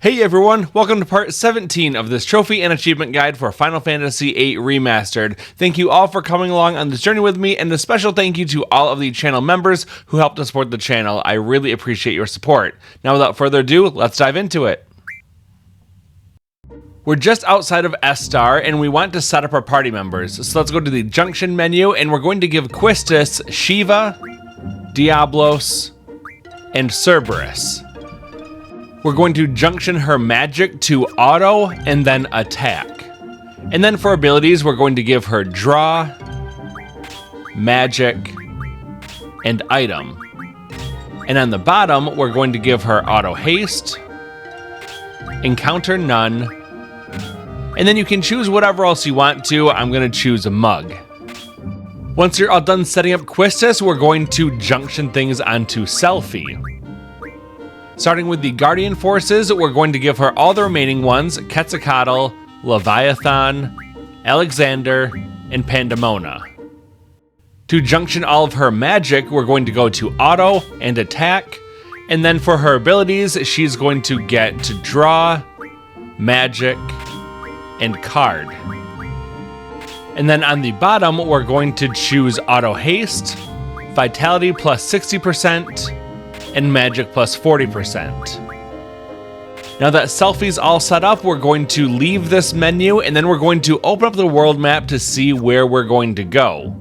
Hey everyone, welcome to part 17 of this trophy and achievement guide for Final Fantasy VIII Remastered. Thank you all for coming along on this journey with me, and a special thank you to all of the channel members who helped to support the channel. I really appreciate your support. Now without further ado, let's dive into it. We're just outside of S-Star, and we want to set up our party members. So let's go to the Junction menu, and we're going to give Quistis Shiva, Diablos, and Cerberus. We're going to junction her magic to auto and then attack. And then for abilities, we're going to give her draw, magic, and item. And on the bottom, we're going to give her auto haste, encounter none, and then you can choose whatever else you want to. I'm going to choose a mug. Once you're all done setting up Quistis, we're going to junction things onto Selphie. Starting with the Guardian Forces, we're going to give her all the remaining ones: Quetzalcoatl, Leviathan, Alexander, and Pandemona. To junction all of her magic, we're going to go to Auto and Attack, and then for her abilities, she's going to get to Draw, Magic, and Card. And then on the bottom, we're going to choose Auto Haste, Vitality plus 60%, and Magic plus 40%. Now that Selphie's all set up, we're going to leave this menu, and then we're going to open up the world map to see where we're going to go.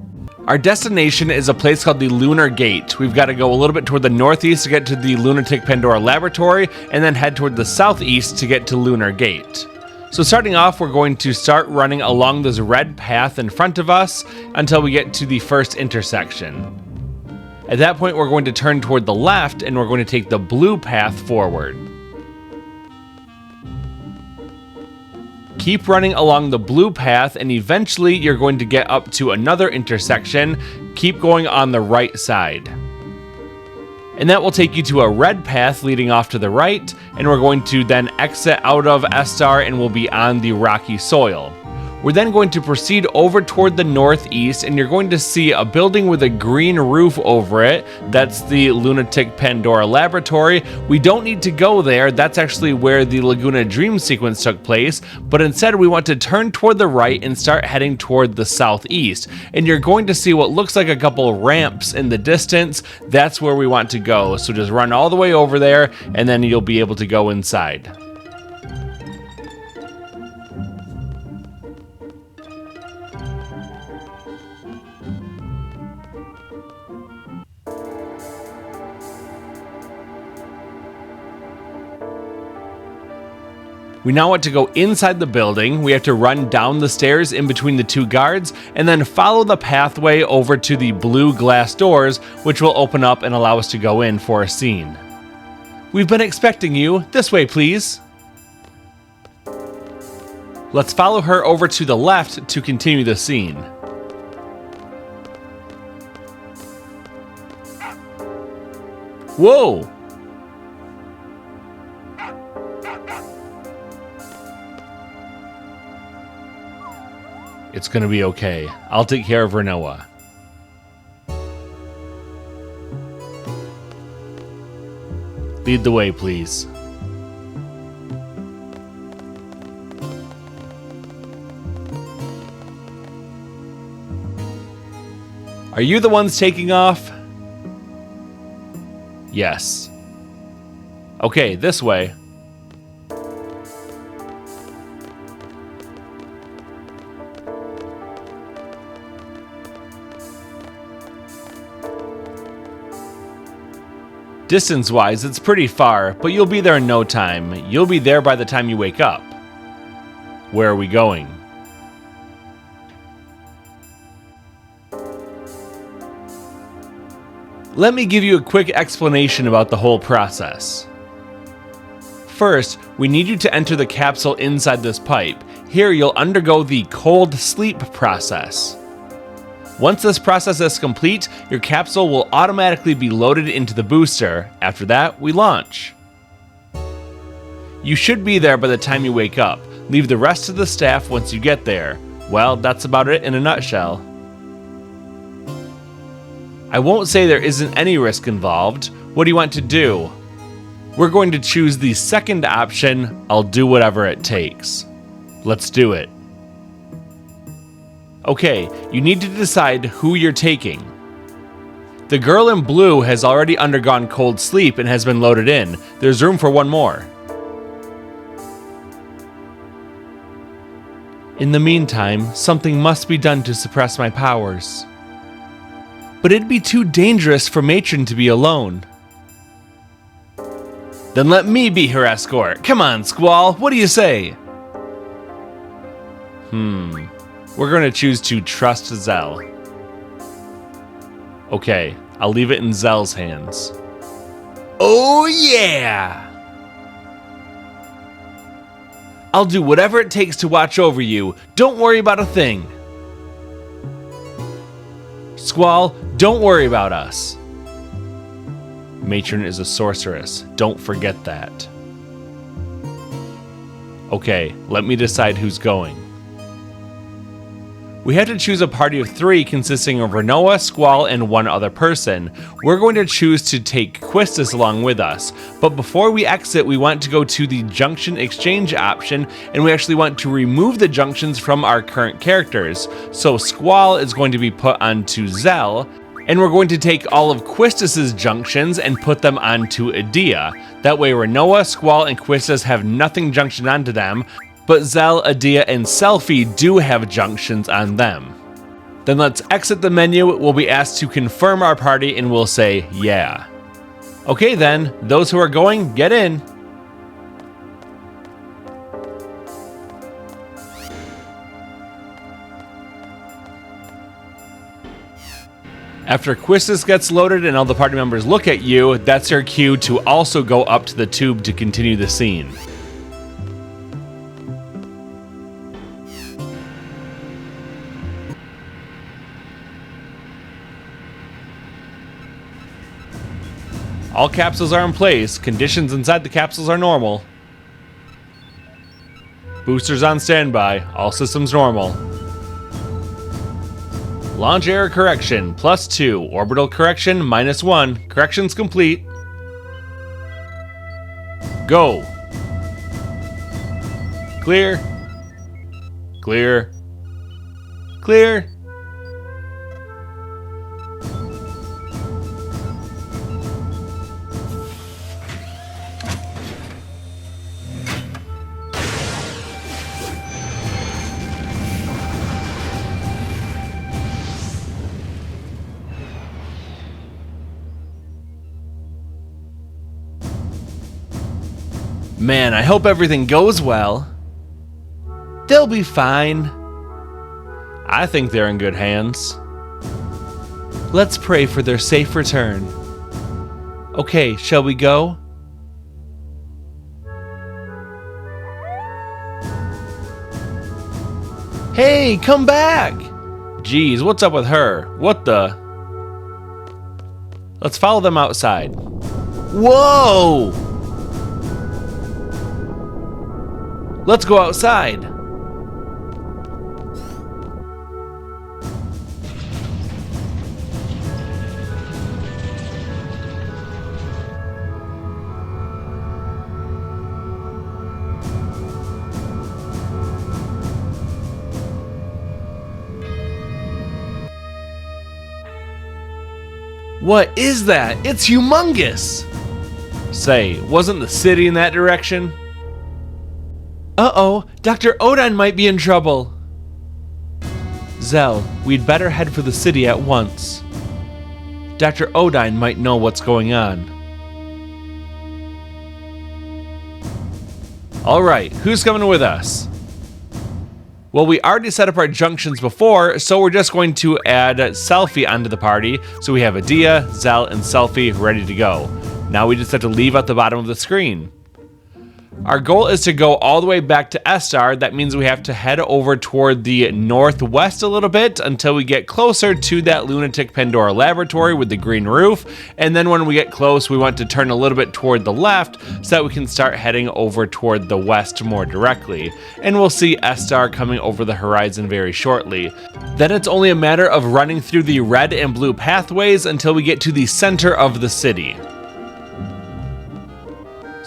Our destination is a place called the Lunar Gate. We've got to go a little bit toward the northeast to get to the Lunatic Pandora laboratory, and then head toward the southeast to get to Lunar Gate. So starting off, we're going to start running along this red path in front of us until we get to the first intersection. At that point, we're going to turn toward the left, and we're going to take the blue path forward. Keep running along the blue path, and eventually you're going to get up to another intersection. Keep going on the right side. And that will take you to a red path leading off to the right, and we're going to then exit out of S-Star, and we'll be on the rocky soil. We're then going to proceed over toward the northeast, and you're going to see a building with a green roof over it. That's the Lunatic Pandora laboratory. We don't need to go there. That's actually where the Laguna dream sequence took place, but instead we want to turn toward the right and start heading toward the southeast. And you're going to see what looks like a couple ramps in the distance. That's where we want to go. So just run all the way over there, and then you'll be able to go inside. We now want to go inside the building. We have to run down the stairs in between the two guards, and then follow the pathway over to the blue glass doors, which will open up and allow us to go in for a scene. We've been expecting you. This way, please. Let's follow her over to the left to continue the scene. Whoa! It's gonna be okay. I'll take care of Renoa. Lead the way, please. Are you the ones taking off? Yes. Okay, this way. Distance-wise, it's pretty far, but you'll be there in no time. You'll be there by the time you wake up. Where are we going? Let me give you a quick explanation about the whole process. First, we need you to enter the capsule inside this pipe. Here, you'll undergo the cold sleep process. Once this process is complete, your capsule will automatically be loaded into the booster. After that, we launch. You should be there by the time you wake up. Leave the rest of the staff once you get there. Well, that's about it in a nutshell. I won't say there isn't any risk involved. What do you want to do? We're going to choose the second option, I'll do whatever it takes. Let's do it. Okay, you need to decide who you're taking. The girl in blue has already undergone cold sleep and has been loaded in. There's room for one more. In the meantime, something must be done to suppress my powers. But it'd be too dangerous for Matron to be alone. Then let me be her escort. Come on, Squall, what do you say? We're going to choose to trust Zell. Okay, I'll leave it in Zell's hands. Oh yeah! I'll do whatever it takes to watch over you. Don't worry about a thing. Squall, don't worry about us. Matron is a sorceress. Don't forget that. Okay, let me decide who's going. We have to choose a party of 3 consisting of Renoa, Squall, and one other person. We're going to choose to take Quistis along with us, but before we exit we want to go to the junction exchange option, and we actually want to remove the junctions from our current characters. So Squall is going to be put onto Zell, and we're going to take all of Quistis' junctions and put them onto Edea. That way Renoa, Squall, and Quistis have nothing junctioned onto them, but Zell, Edea, and Selphie do have junctions on them. Then let's exit the menu. We'll be asked to confirm our party and we'll say yeah. Okay then, those who are going, get in. After Quistis gets loaded and all the party members look at you, that's your cue to also go up to the tube to continue the scene. All capsules are in place. Conditions inside the capsules are normal. Boosters on standby. All systems normal. Launch error correction, +2. Orbital correction, -1. Corrections complete. Go. Clear. Clear. Clear. Man, I hope everything goes well. They'll be fine. I think they're in good hands. Let's pray for their safe return. Okay, shall we go? Hey, come back! Geez, what's up with her? What the? Let's follow them outside. Whoa! Let's go outside. What is that? It's humongous! Say, wasn't the city in that direction? Uh-oh, Dr. Odine might be in trouble. Zell, we'd better head for the city at once. Dr. Odine might know what's going on. Alright, who's coming with us? Well, we already set up our junctions before, so we're just going to add Selphie onto the party. So we have Edea, Zell, and Selphie ready to go. Now we just have to leave at the bottom of the screen. Our goal is to go all the way back to Estar. That means we have to head over toward the northwest a little bit until we get closer to that Lunatic Pandora laboratory with the green roof. And then when we get close, we want to turn a little bit toward the left so that we can start heading over toward the west more directly. And we'll see Estar coming over the horizon very shortly. Then it's only a matter of running through the red and blue pathways until we get to the center of the city.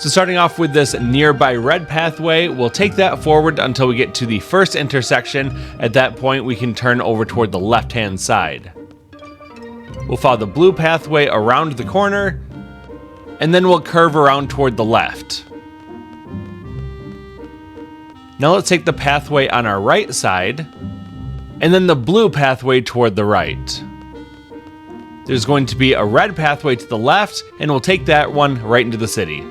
So starting off with this nearby red pathway, we'll take that forward until we get to the first intersection. At that point, we can turn over toward the left-hand side. We'll follow the blue pathway around the corner, and then we'll curve around toward the left. Now let's take the pathway on our right side, and then the blue pathway toward the right. There's going to be a red pathway to the left, and we'll take that one right into the city.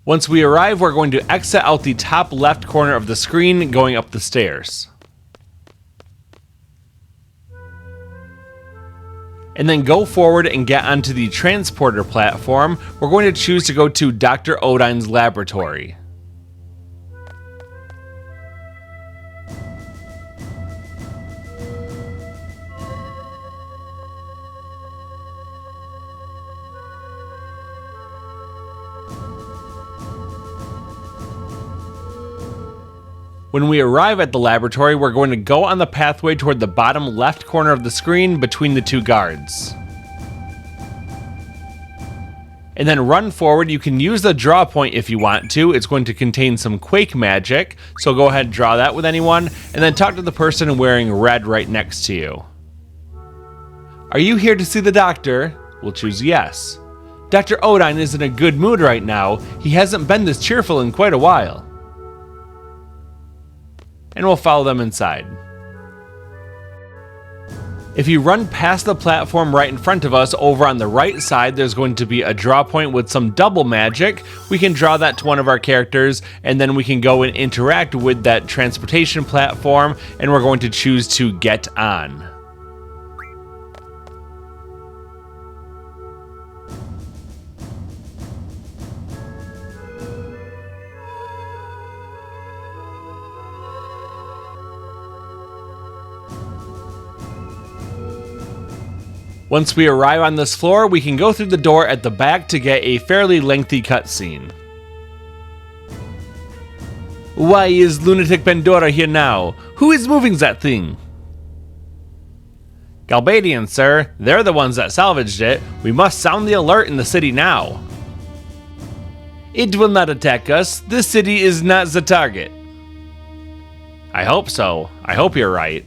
Once we arrive, we're going to exit out the top left corner of the screen, going up the stairs. And then go forward and get onto the transporter platform. We're going to choose to go to Dr. Odine's laboratory. When we arrive at the laboratory, we're going to go on the pathway toward the bottom left corner of the screen between the two guards. And then run forward. You can use the draw point if you want to. It's going to contain some quake magic, so go ahead and draw that with anyone, and then talk to the person wearing red right next to you. Are you here to see the doctor? We'll choose yes. Dr. Odine is in a good mood right now. He hasn't been this cheerful in quite a while. And we'll follow them inside. If you run past the platform right in front of us, over on the right side, there's going to be a draw point with some double magic. We can draw that to one of our characters, and then we can go and interact with that transportation platform, and we're going to choose to get on. Once we arrive on this floor, we can go through the door at the back to get a fairly lengthy cutscene. Why is Lunatic Pandora here now? Who is moving that thing? Galbadian, sir. They're the ones that salvaged it. We must sound the alert in the city now. It will not attack us. This city is not the target. I hope so. I hope you're right.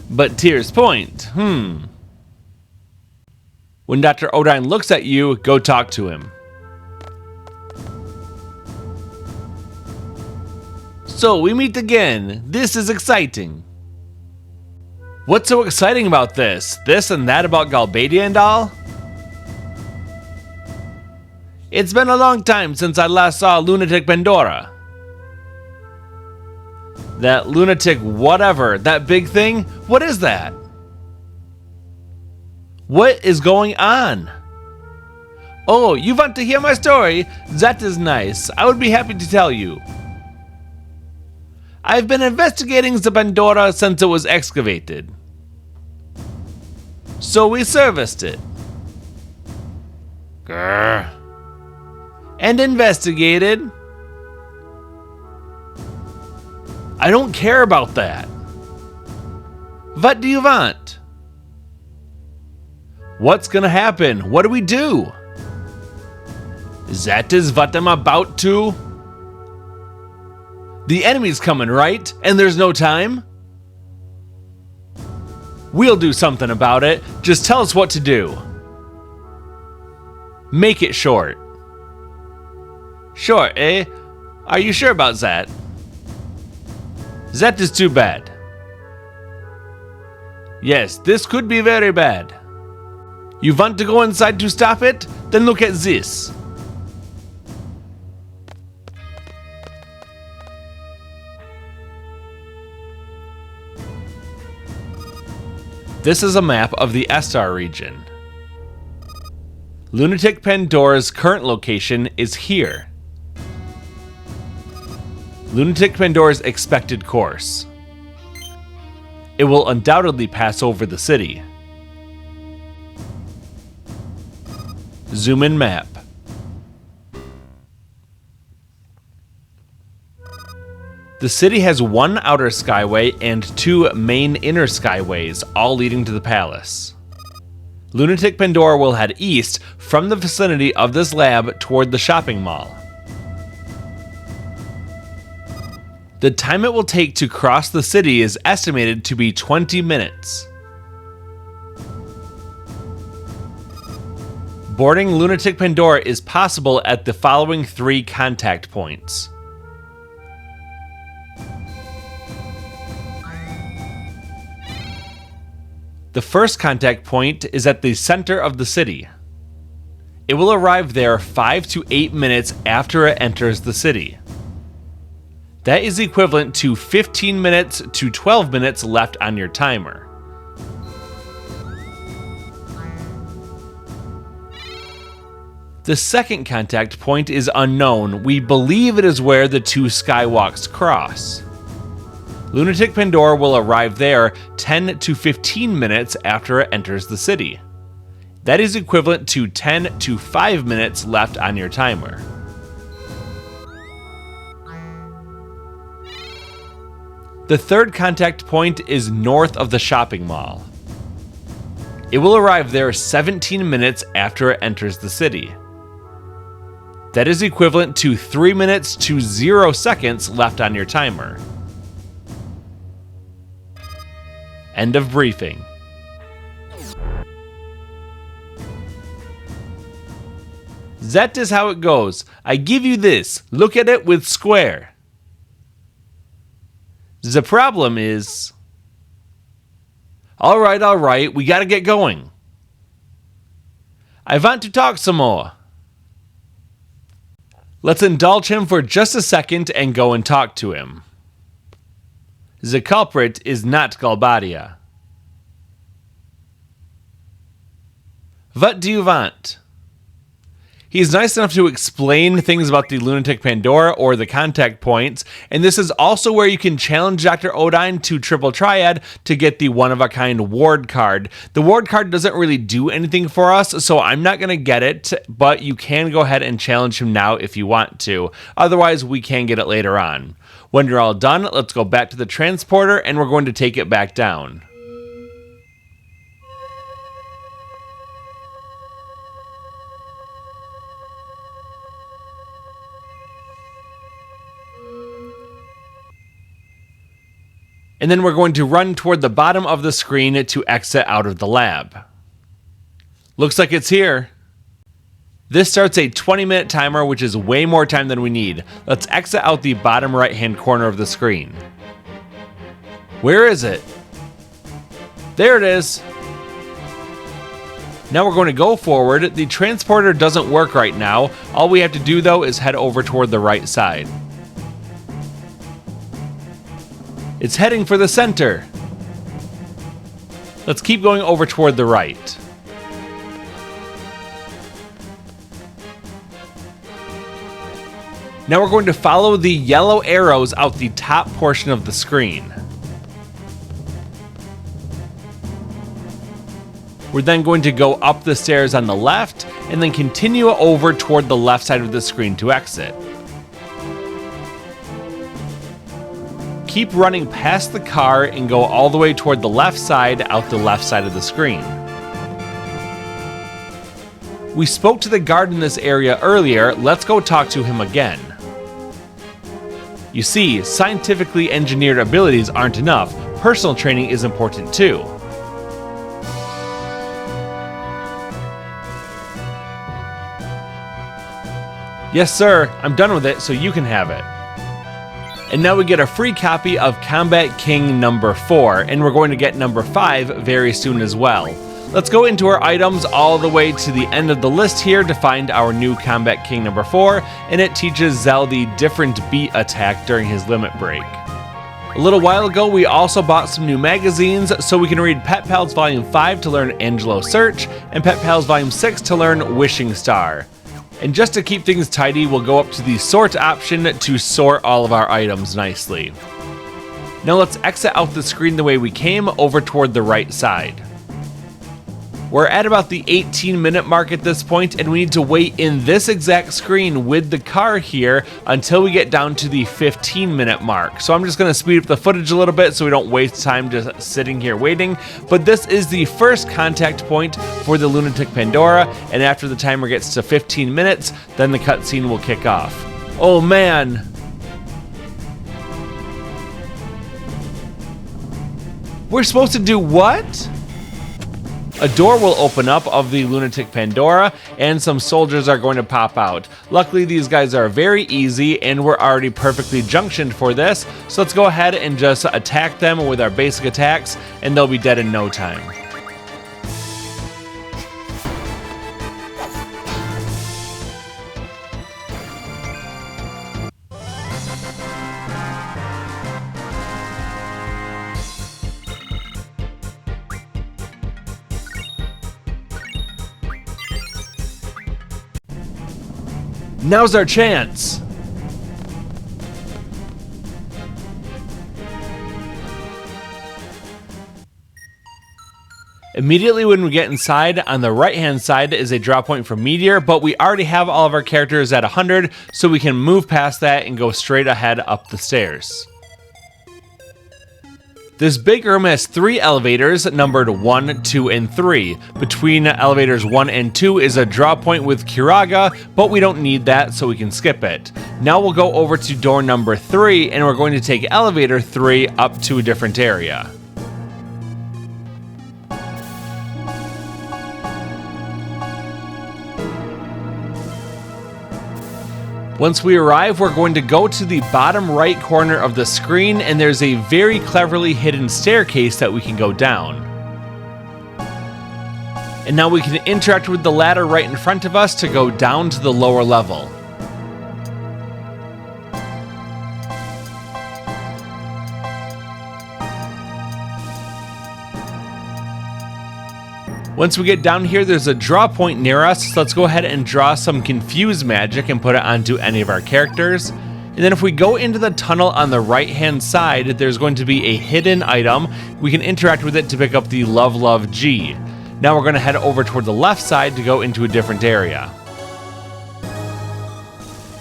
But Tyr's point, When Dr. Odine looks at you, go talk to him. So we meet again. This is exciting. What's so exciting about this? This and that about Galbadia and all? It's been a long time since I last saw Lunatic Pandora. That lunatic whatever, that big thing? What is that? What is going on? Oh, you want to hear my story? That is nice. I would be happy to tell you. I've been investigating the Pandora since it was excavated. So we serviced it. Grr. And investigated. I don't care about that. What do you want? What's gonna happen? What do we do? That is what I'm about to. The enemy's coming, right? And there's no time? We'll do something about it. Just tell us what to do. Make it short. Short, eh? Are you sure about that? That is too bad. Yes, this could be very bad. You want to go inside to stop it? Then look at this. This is a map of the Estar region. Lunatic Pandora's current location is here. Lunatic Pandora's expected course. It will undoubtedly pass over the city. Zoom in map. The city has one outer skyway and two main inner skyways, all leading to the palace. Lunatic Pandora will head east from the vicinity of this lab toward the shopping mall. The time it will take to cross the city is estimated to be 20 minutes. Boarding Lunatic Pandora is possible at the following 3 contact points. The first contact point is at the center of the city. It will arrive there 5 to 8 minutes after it enters the city. That is equivalent to 15 minutes to 12 minutes left on your timer. The second contact point is unknown. We believe it is where the 2 skywalks cross. Lunatic Pandora will arrive there 10 to 15 minutes after it enters the city. That is equivalent to 10 to 5 minutes left on your timer. The third contact point is north of the shopping mall. It will arrive there 17 minutes after it enters the city. That is equivalent to 3 minutes to 0 seconds left on your timer. End of briefing. That is how it goes. I give you this. Look at it with square. The problem is... Alright, we gotta get going. I want to talk some more. Let's indulge him for just a second and go and talk to him. The culprit is not Galbadia. What do you want? He's nice enough to explain things about the Lunatic Pandora or the contact points, and this is also where you can challenge Dr. Odine to Triple Triad to get the one-of-a-kind ward card. The ward card doesn't really do anything for us, so I'm not going to get it, but you can go ahead and challenge him now if you want to. Otherwise, we can get it later on. When you're all done, let's go back to the transporter, and we're going to take it back down. And then we're going to run toward the bottom of the screen to exit out of the lab. Looks like it's here. This starts a 20-minute timer, which is way more time than we need. Let's exit out the bottom right-hand corner of the screen. Where is it? There it is. Now we're going to go forward. The transporter doesn't work right now. All we have to do, though, is head over toward the right side. It's heading for the center. Let's keep going over toward the right. Now we're going to follow the yellow arrows out the top portion of the screen. We're then going to go up the stairs on the left and then continue over toward the left side of the screen to exit. Keep running past the car and go all the way toward the left side out the left side of the screen. We spoke to the guard in this area earlier. Let's go talk to him again. You see, scientifically engineered abilities aren't enough. Personal training is important too. Yes, sir, I'm done with it, so you can have it. And now we get a free copy of Combat King number 4, and we're going to get number 5 very soon as well. Let's go into our items all the way to the end of the list here to find our new Combat King number 4, and it teaches Zell the different beat attack during his limit break. A little while ago, we also bought some new magazines, so we can read Pet Pals Volume 5 to learn Angelo Search, and Pet Pals Volume 6 to learn Wishing Star. And just to keep things tidy, we'll go up to the sort option to sort all of our items nicely. Now let's exit out the screen the way we came over toward the right side. We're at about the 18-minute mark at this point, and we need to wait in this exact screen with the car here until we get down to the 15-minute mark. So I'm just going to speed up the footage a little bit so we don't waste time just sitting here waiting. But this is the first contact point for the Lunatic Pandora, and after the timer gets to 15 minutes, then the cutscene will kick off. Oh man! We're supposed to do what? A door will open up of the Lunatic Pandora, and some soldiers are going to pop out. Luckily, these guys are very easy, and we're already perfectly junctioned for this, so let's go ahead and just attack them with our basic attacks, and they'll be dead in no time. Now's our chance! Immediately when we get inside, on the right hand side is a drop point for Meteor, but we already have all of our characters at 100, so we can move past that and go straight ahead up the stairs. This big room has 3 elevators, numbered 1, 2, and 3. Between elevators 1 and 2 is a drop point with Kiraga, but we don't need that, so we can skip it. Now we'll go over to door number 3, and we're going to take elevator 3 up to a different area. Once we arrive, we're going to go to the bottom right corner of the screen, and there's a very cleverly hidden staircase that we can go down. And now we can interact with the ladder right in front of us to go down to the lower level. Once we get down here, there's a draw point near us, so let's go ahead and draw some Confuse magic and put it onto any of our characters. And then if we go into the tunnel on the right-hand side, there's going to be a hidden item. We can interact with it to pick up the Love G. Now we're going to head over toward the left side to go into a different area.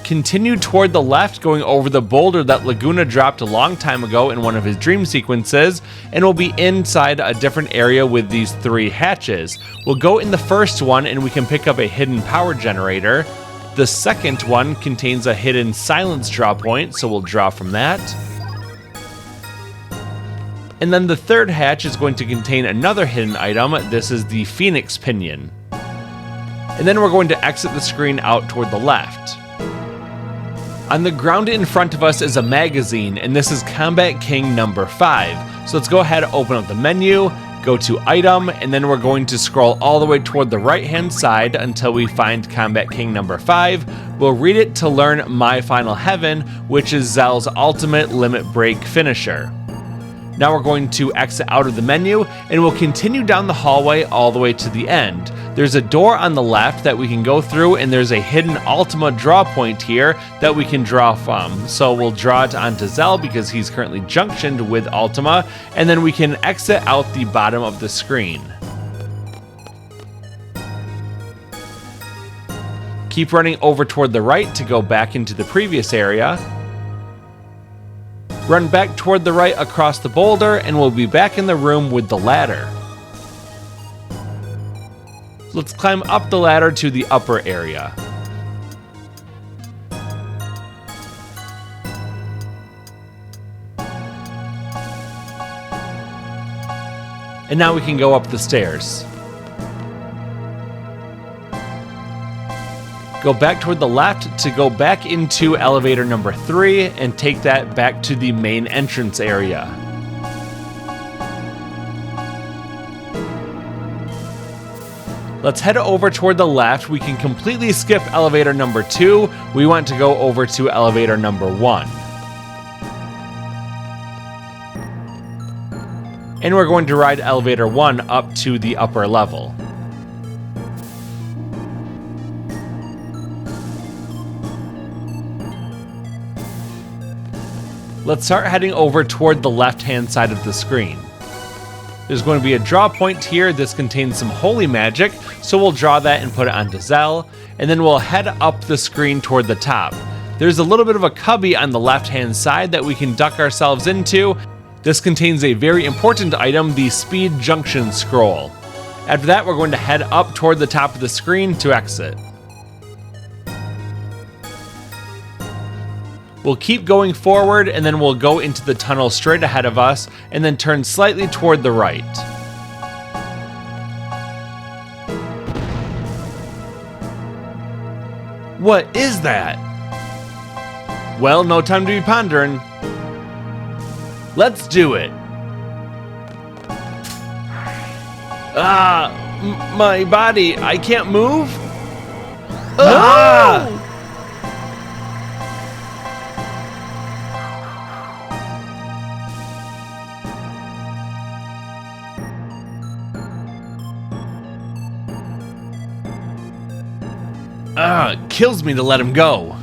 Continue toward the left, going over the boulder that Laguna dropped a long time ago in one of his dream sequences, and we'll be inside a different area with these 3 hatches. We'll go in the first one and we can pick up a hidden power generator. The second one contains a hidden silence draw point, so we'll draw from that. And then the third hatch is going to contain another hidden item. This is the Phoenix Pinion. And then we're going to exit the screen out toward the left. On the ground in front of us is a magazine, and this is Combat King number 5. So let's go ahead and open up the menu, go to Item, and then we're going to scroll all the way toward the right-hand side until we find Combat King number 5. We'll read it to learn My Final Heaven, which is Zell's ultimate limit break finisher. Now we're going to exit out of the menu, and we'll continue down the hallway all the way to the end. There's a door on the left that we can go through, and there's a hidden Ultima draw point here that we can draw from. So we'll draw it onto Zell because he's currently junctioned with Ultima, and then we can exit out the bottom of the screen. Keep running over toward the right to go back into the previous area. Run back toward the right across the boulder, and we'll be back in the room with the ladder. Let's climb up the ladder to the upper area. And now we can go up the stairs. Go back toward the left to go back into elevator number 3 and take that back to the main entrance area. Let's head over toward the left. We can completely skip elevator number 2. We want to go over to elevator number 1. And we're going to ride elevator 1 up to the upper level. Let's start heading over toward the left-hand side of the screen. There's going to be a draw point here. This contains some holy magic, so we'll draw that and put it onto Zell, and then we'll head up the screen toward the top. There's a little bit of a cubby on the left-hand side that we can duck ourselves into. This contains a very important item, the Speed Junction Scroll. After that, we're going to head up toward the top of the screen to exit. We'll keep going forward, and then we'll go into the tunnel straight ahead of us, and then turn slightly toward the right. What is that? Well, no time to be pondering. Let's do it. My body, I can't move? Ah! It kills me to let him go.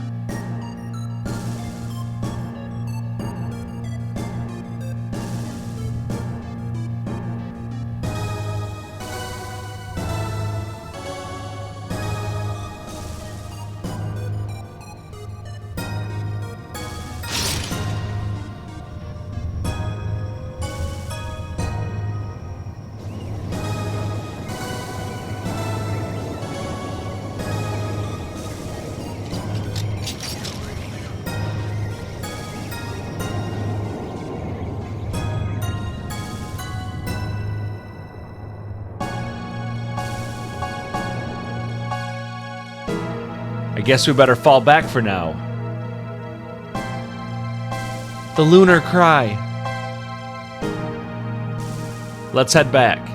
I guess we better fall back for now. The Lunar Cry. Let's head back.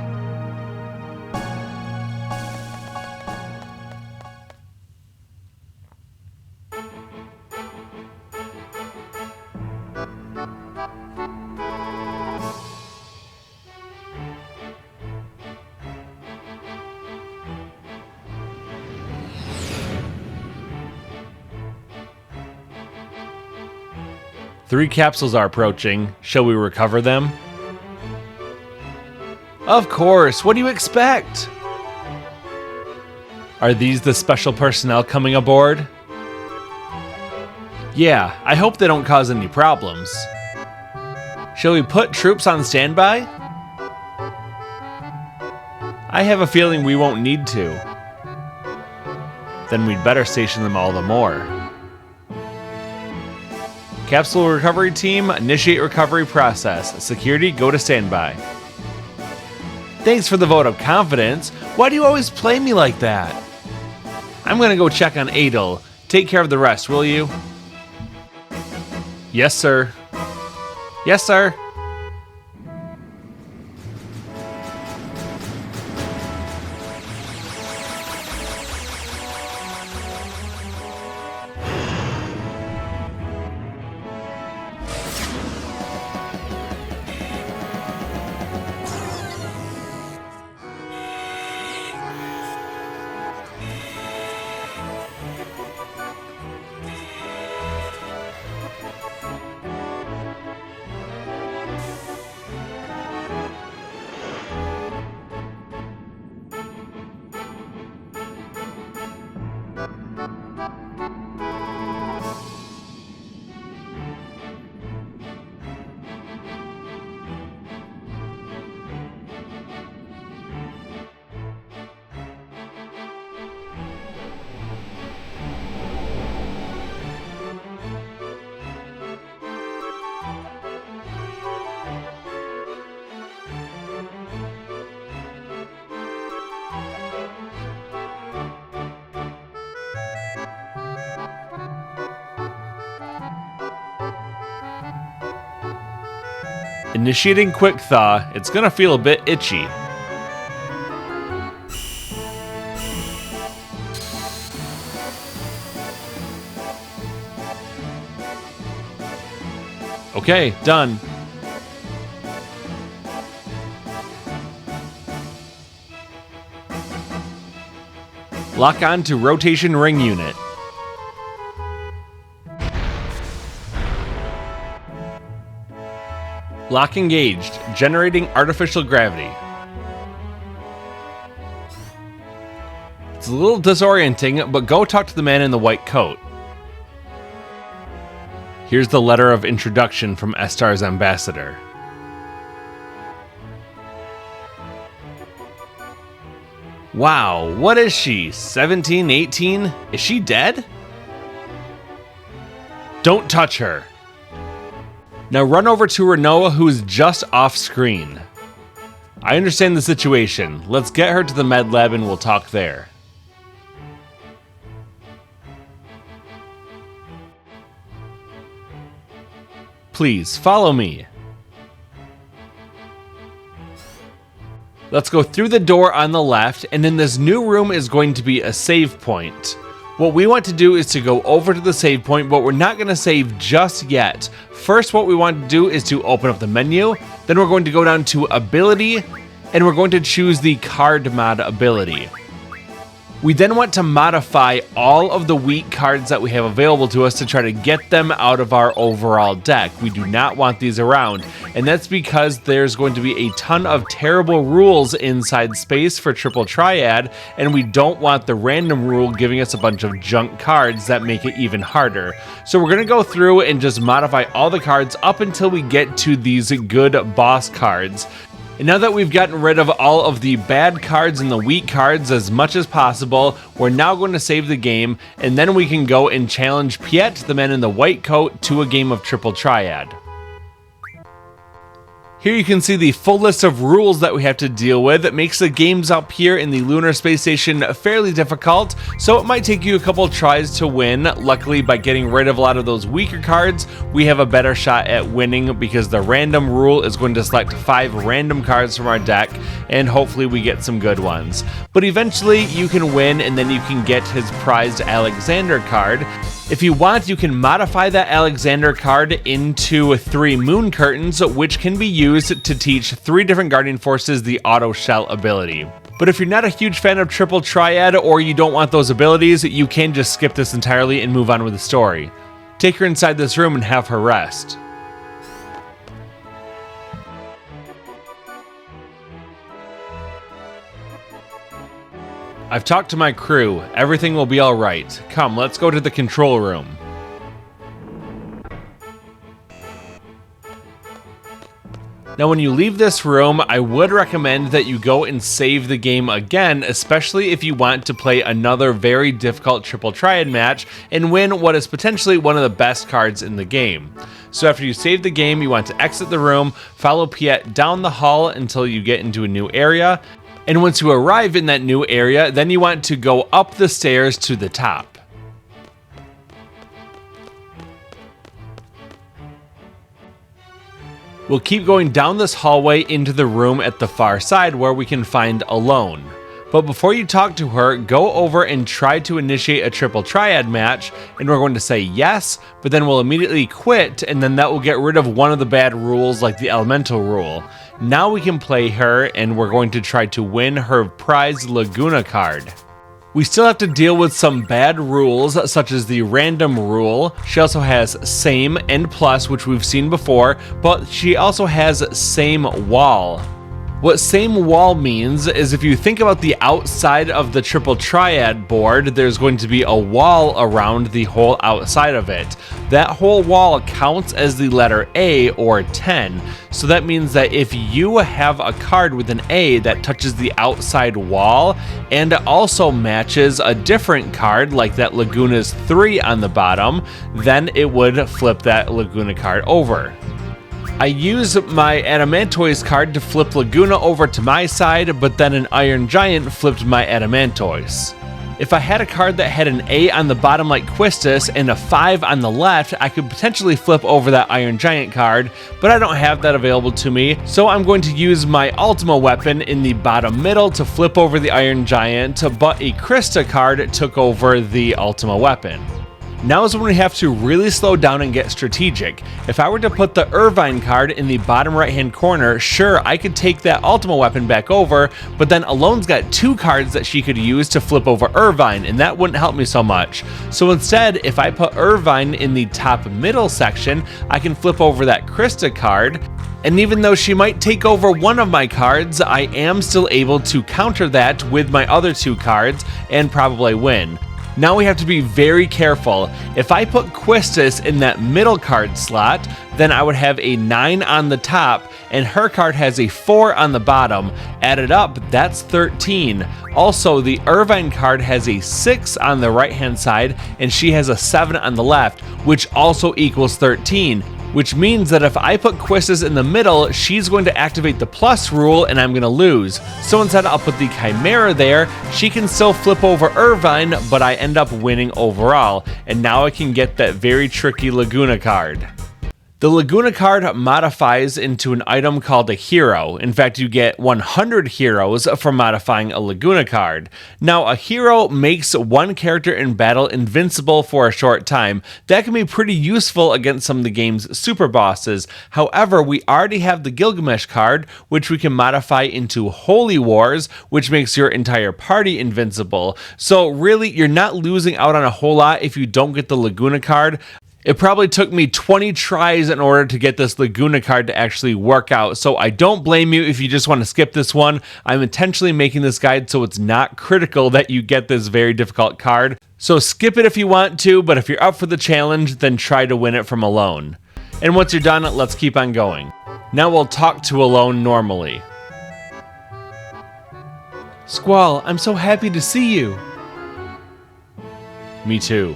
Three capsules are approaching. Shall we recover them? Of course, what do you expect? Are these the special personnel coming aboard? Yeah, I hope they don't cause any problems. Shall we put troops on standby? I have a feeling we won't need to. Then we'd better station them all the more. Capsule recovery team, initiate recovery process. Security, go to standby. Thanks for the vote of confidence. Why do you always play me like that? I'm gonna go check on Adel. Take care of the rest, will you? Yes, sir. Yes, sir. Initiating quick thaw, it's gonna feel a bit itchy. Okay, done. Lock on to rotation ring unit. Lock engaged, generating artificial gravity. It's a little disorienting, but go talk to the man in the white coat. Here's the letter of introduction from Estar's ambassador. Wow, what is she? 17, 18? Is she dead? Don't touch her. Now run over to Renoa, who is just off screen. I understand the situation. Let's get her to the med lab and we'll talk there. Please, follow me. Let's go through the door on the left, and in this new room is going to be a save point. What we want to do is to go over to the save point, but we're not going to save just yet. First, what we want to do is to open up the menu, then we're going to go down to ability, and we're going to choose the card mod ability. We then want to modify all of the weak cards that we have available to us to try to get them out of our overall deck. We do not want these around, and that's because there's going to be a ton of terrible rules inside space for Triple Triad, and we don't want the random rule giving us a bunch of junk cards that make it even harder. So we're going to go through and just modify all the cards up until we get to these good boss cards. And now that we've gotten rid of all of the bad cards and the weak cards as much as possible, we're now going to save the game, and then we can go and challenge Piet, the man in the white coat, to a game of Triple Triad. Here you can see the full list of rules that we have to deal with. It makes the games up here in the Lunar Space Station fairly difficult, so it might take you a couple tries to win. Luckily, by getting rid of a lot of those weaker cards, we have a better shot at winning because the random rule is going to select 5 random cards from our deck, and hopefully we get some good ones. But eventually you can win, and then you can get his prized Alexander card. If you want, you can modify that Alexander card into 3 moon curtains, which can be used to teach 3 different guardian forces the auto shell ability. But if you're not a huge fan of Triple Triad or you don't want those abilities, you can just skip this entirely and move on with the story. Take her inside this room and have her rest. I've talked to my crew. Everything will be alright. Come, let's go to the control room. Now when you leave this room, I would recommend that you go and save the game again, especially if you want to play another very difficult Triple Triad match and win what is potentially one of the best cards in the game. So after you save the game, you want to exit the room, follow Piet down the hall until you get into a new area, and once you arrive in that new area, then you want to go up the stairs to the top. We'll keep going down this hallway into the room at the far side where we can find Alone. But before you talk to her, go over and try to initiate a Triple Triad match, and we're going to say yes, but then we'll immediately quit, and then that will get rid of one of the bad rules like the elemental rule. Now we can play her, and we're going to try to win her prized Laguna card. We still have to deal with some bad rules, such as the random rule. She also has same and plus, which we've seen before, but she also has same wall. What same wall means is if you think about the outside of the Triple Triad board, there's going to be a wall around the whole outside of it. That whole wall counts as the letter A or 10. So that means that if you have a card with an A that touches the outside wall and also matches a different card like that Laguna's 3 on the bottom, then it would flip that Laguna card over. I use my Adamantoise card to flip Laguna over to my side, but then an Iron Giant flipped my Adamantoise. If I had a card that had an A on the bottom like Quistis and a 5 on the left, I could potentially flip over that Iron Giant card, but I don't have that available to me, so I'm going to use my Ultima weapon in the bottom middle to flip over the Iron Giant, but a Krista card took over the Ultima weapon. Now is when we have to really slow down and get strategic. If I were to put the Irvine card in the bottom right hand corner, sure, I could take that Ultima weapon back over, but then Alone's got 2 cards that she could use to flip over Irvine, and that wouldn't help me so much. So instead, if I put Irvine in the top middle section, I can flip over that Krista card, and even though she might take over one of my cards, I am still able to counter that with my other 2 cards and probably win. Now we have to be very careful. If I put Quistis in that middle card slot, then I would have a 9 on the top, and her card has a 4 on the bottom. Added up, that's 13. Also, the Irvine card has a 6 on the right hand side, and she has a 7 on the left, which also equals 13. Which means that if I put Quistis in the middle, she's going to activate the plus rule and I'm going to lose. So instead I'll put the Chimera there. She can still flip over Irvine, but I end up winning overall. And now I can get that very tricky Laguna card. The Laguna card modifies into an item called a hero. In fact, you get 100 heroes for modifying a Laguna card. Now, a hero makes one character in battle invincible for a short time. That can be pretty useful against some of the game's super bosses. However, we already have the Gilgamesh card, which we can modify into Holy Wars, which makes your entire party invincible. So really, you're not losing out on a whole lot if you don't get the Laguna card. It probably took me 20 tries in order to get this Laguna card to actually work out, so I don't blame you if you just want to skip this one. I'm intentionally making this guide so it's not critical that you get this very difficult card. So skip it if you want to, but if you're up for the challenge, then try to win it from Alone. And once you're done, let's keep on going. Now we'll talk to Alone normally. Squall, I'm so happy to see you. Me too.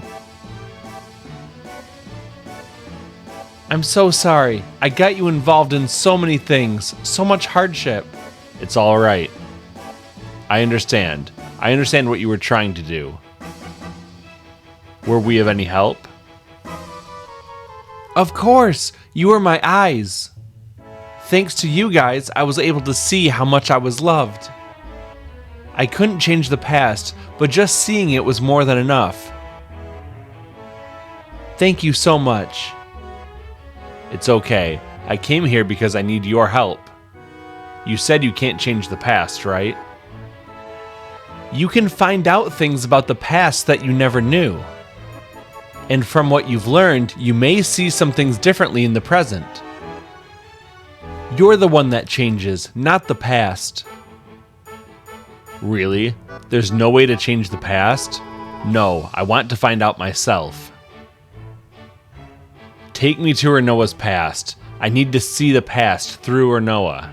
I'm so sorry. I got you involved in so many things, so much hardship. It's all right. I understand. I understand what you were trying to do. Were we of any help? Of course! You were my eyes. Thanks to you guys, I was able to see how much I was loved. I couldn't change the past, but just seeing it was more than enough. Thank you so much. It's okay. I came here because I need your help. You said you can't change the past, right? You can find out things about the past that you never knew. And from what you've learned, you may see some things differently in the present. You're the one that changes, not the past. Really? There's no way to change the past? No, I want to find out myself. Take me to Renoa's past. I need to see the past through Renoa.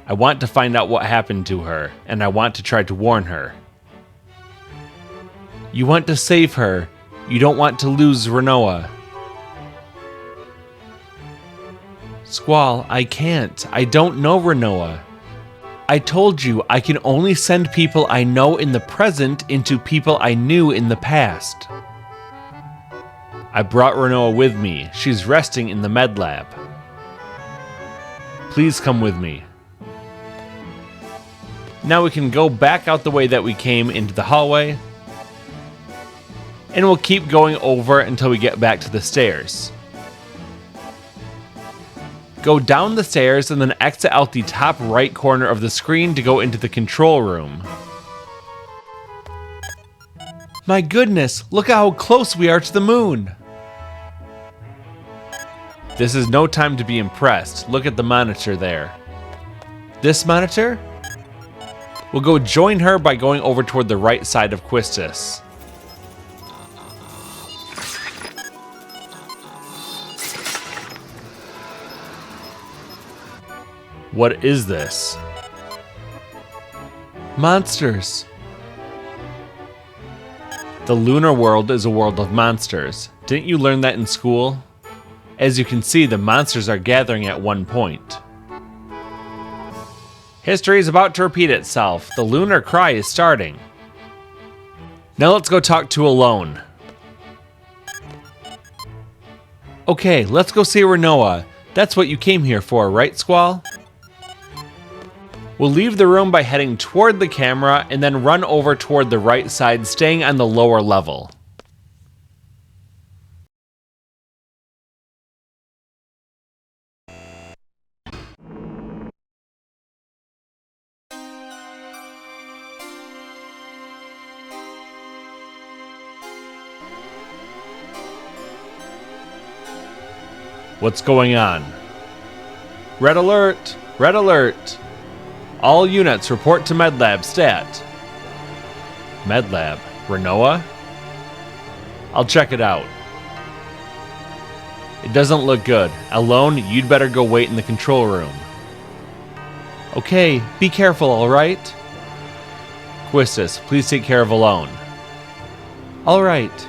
I want to find out what happened to her, and I want to try to warn her. You want to save her. You don't want to lose Renoa. Squall, I can't. I don't know Renoa. I told you I can only send people I know in the present into people I knew in the past. I brought Renoa with me. She's resting in the med lab. Please come with me. Now we can go back out the way that we came into the hallway. And we'll keep going over until we get back to the stairs. Go down the stairs and then exit out the top right corner of the screen to go into the control room. My goodness, look at how close we are to the moon. This is no time to be impressed. Look at the monitor there. This monitor? We'll go join her by going over toward the right side of Quistis. What is this? Monsters. The lunar world is a world of monsters. Didn't you learn that in school? As you can see, the monsters are gathering at one point. History is about to repeat itself. The lunar cry is starting. Now let's go talk to Alone. Okay, let's go see Renoa. That's what you came here for, right, Squall? We'll leave the room by heading toward the camera and then run over toward the right side, staying on the lower level. What's going on? Red alert! Red alert! All units report to MedLab stat. MedLab? Renoa? I'll check it out. It doesn't look good. Alone, you'd better go wait in the control room. Okay, be careful, alright? Quistis, please take care of Alone. Alright.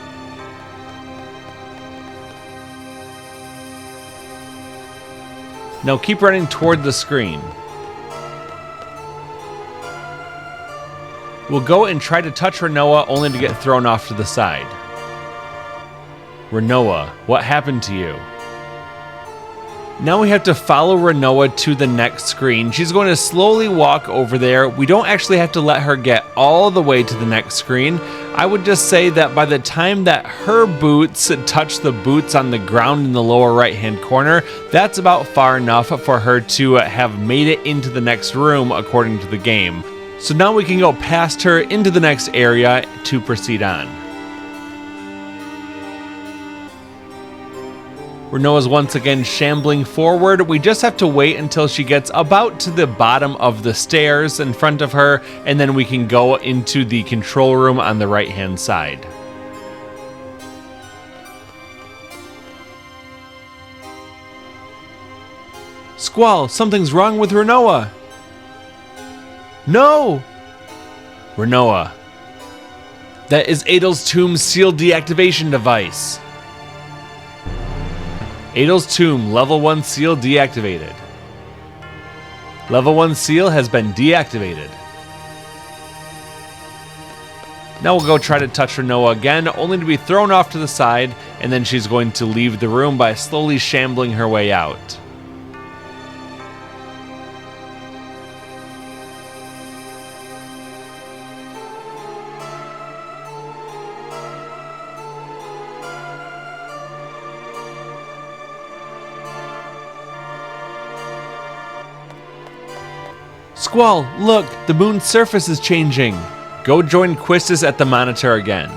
Now keep running toward the screen. We'll go and try to touch Renoa only to get thrown off to the side. Renoa, what happened to you? Now we have to follow Renoa to the next screen. She's going to slowly walk over there. We don't actually have to let her get all the way to the next screen. I would just say that by the time that her boots touch the boots on the ground in the lower right hand corner, that's about far enough for her to have made it into the next room according to the game. So now we can go past her into the next area to proceed on. Renoa's once again shambling forward. We just have to wait until she gets about to the bottom of the stairs in front of her, and then we can go into the control room on the right-hand side. Squall, something's wrong with Renoa. No! Renoa. That is Adel's Tomb's sealed deactivation device. Adel's Tomb, level 1 seal deactivated. Level 1 seal has been deactivated. Now we'll go try to touch Renoa again, only to be thrown off to the side, and then she's going to leave the room by slowly shambling her way out. Squall, look, the moon's surface is changing. Go join Quistis at the monitor again.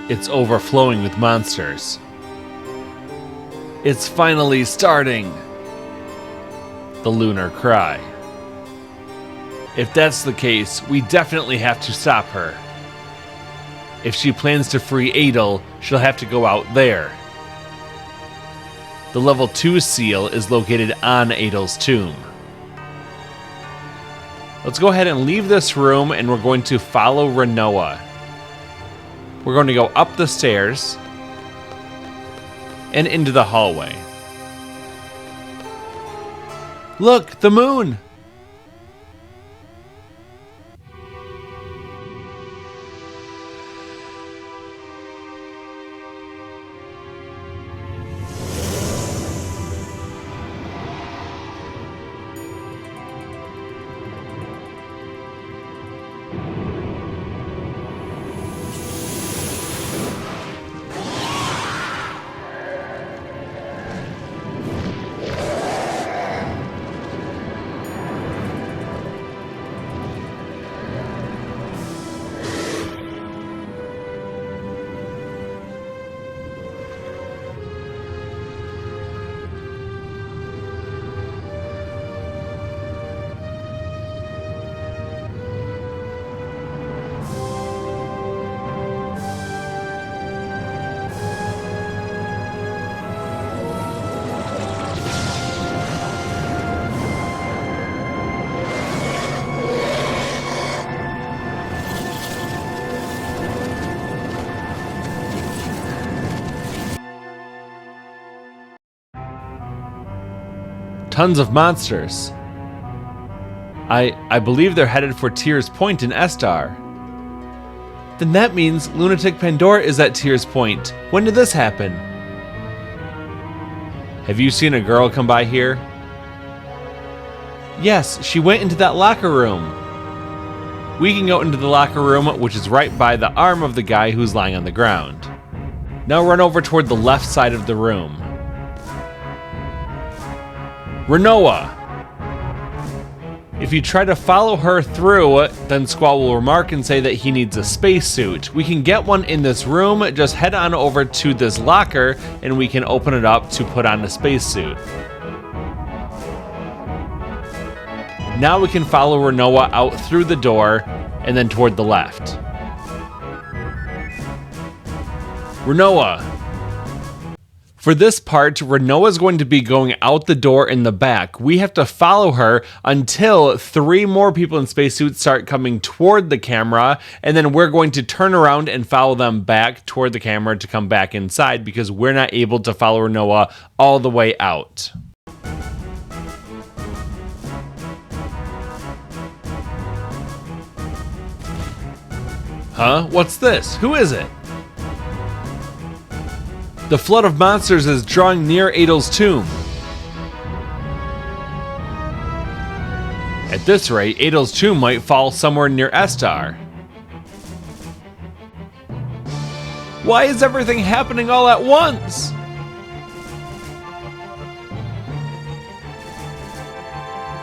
It's overflowing with monsters. It's finally starting! The Lunar cry. If that's the case, we definitely have to stop her. If she plans to free Adel, she'll have to go out there. The level 2 seal is located on Adel's tomb. Let's go ahead and leave this room, and we're going to follow Renoa. We're going to go up the stairs and into the hallway. Look, the moon! Tons of monsters. I believe they're headed for Tyr's Point in Estar. Then that means Lunatic Pandora is at Tyr's Point. When did this happen? Have you seen a girl come by here? Yes, she went into that locker room. we can go into the locker room, which is right by the arm of the guy who's lying on the ground. Now run over toward the left side of the room. Renoa! If you try to follow her through, then Squall will remark and say that he needs a spacesuit. We can get one in this room, just head on over to this locker and we can open it up to put on a spacesuit. Now we can follow Renoa out through the door and then toward the left. Renoa! For this part, Renoa is going to be going out the door in the back. We have to follow her until 3 more people in spacesuits start coming toward the camera, and then we're going to turn around and follow them back toward the camera to come back inside because we're not able to follow Renoa all the way out. Huh? What's this? Who is it? The flood of monsters is drawing near Adel's tomb. At this rate, Adel's tomb might fall somewhere near Estar. Why is everything happening all at once?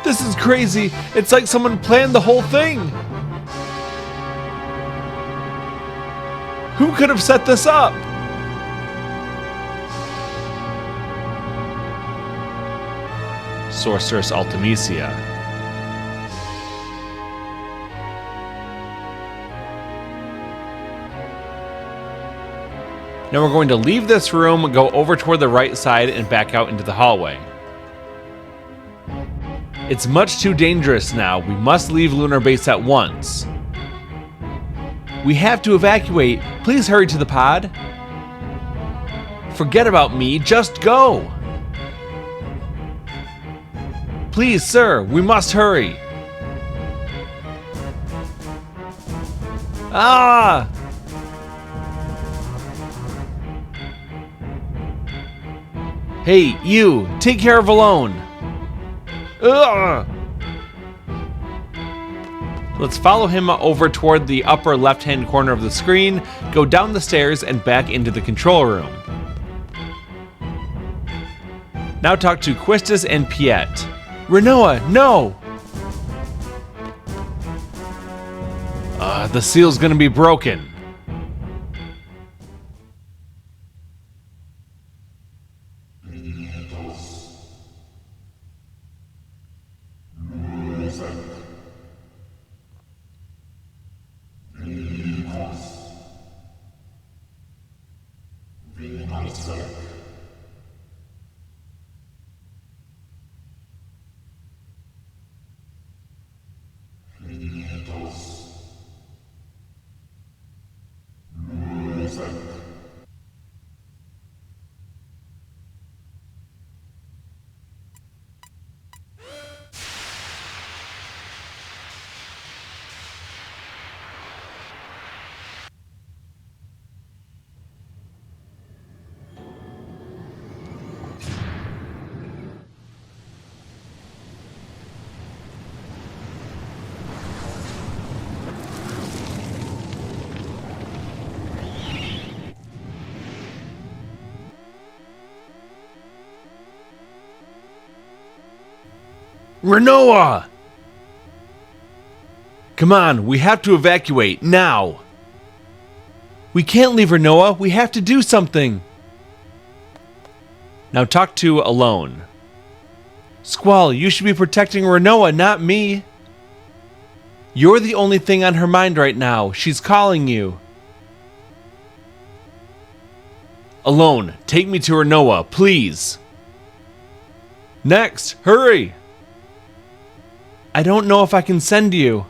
This is crazy. It's like someone planned the whole thing. Who could have set this up? Sorceress Ultimecia. Now we're going to leave this room, go over toward the right side, and back out into the hallway. It's much too dangerous now. We must leave Lunar Base at once. We have to evacuate. Please hurry to the pod. Forget about me. Just go. Please, sir, we must hurry. Ah! Hey, you, take care of Alone. Ugh! Let's follow him over toward the upper left-hand corner of the screen, go down the stairs, and back into the control room. Now talk to Quistis and Piet. Renoa, no! The seal's gonna be broken. Renoa! Come on, we have to evacuate, now! We can't leave Renoa, we have to do something! Now talk to Alone. Squall, you should be protecting Renoa, not me! You're the only thing on her mind right now, she's calling you. Alone, take me to Renoa, please! Next, hurry! I don't know if I can send you.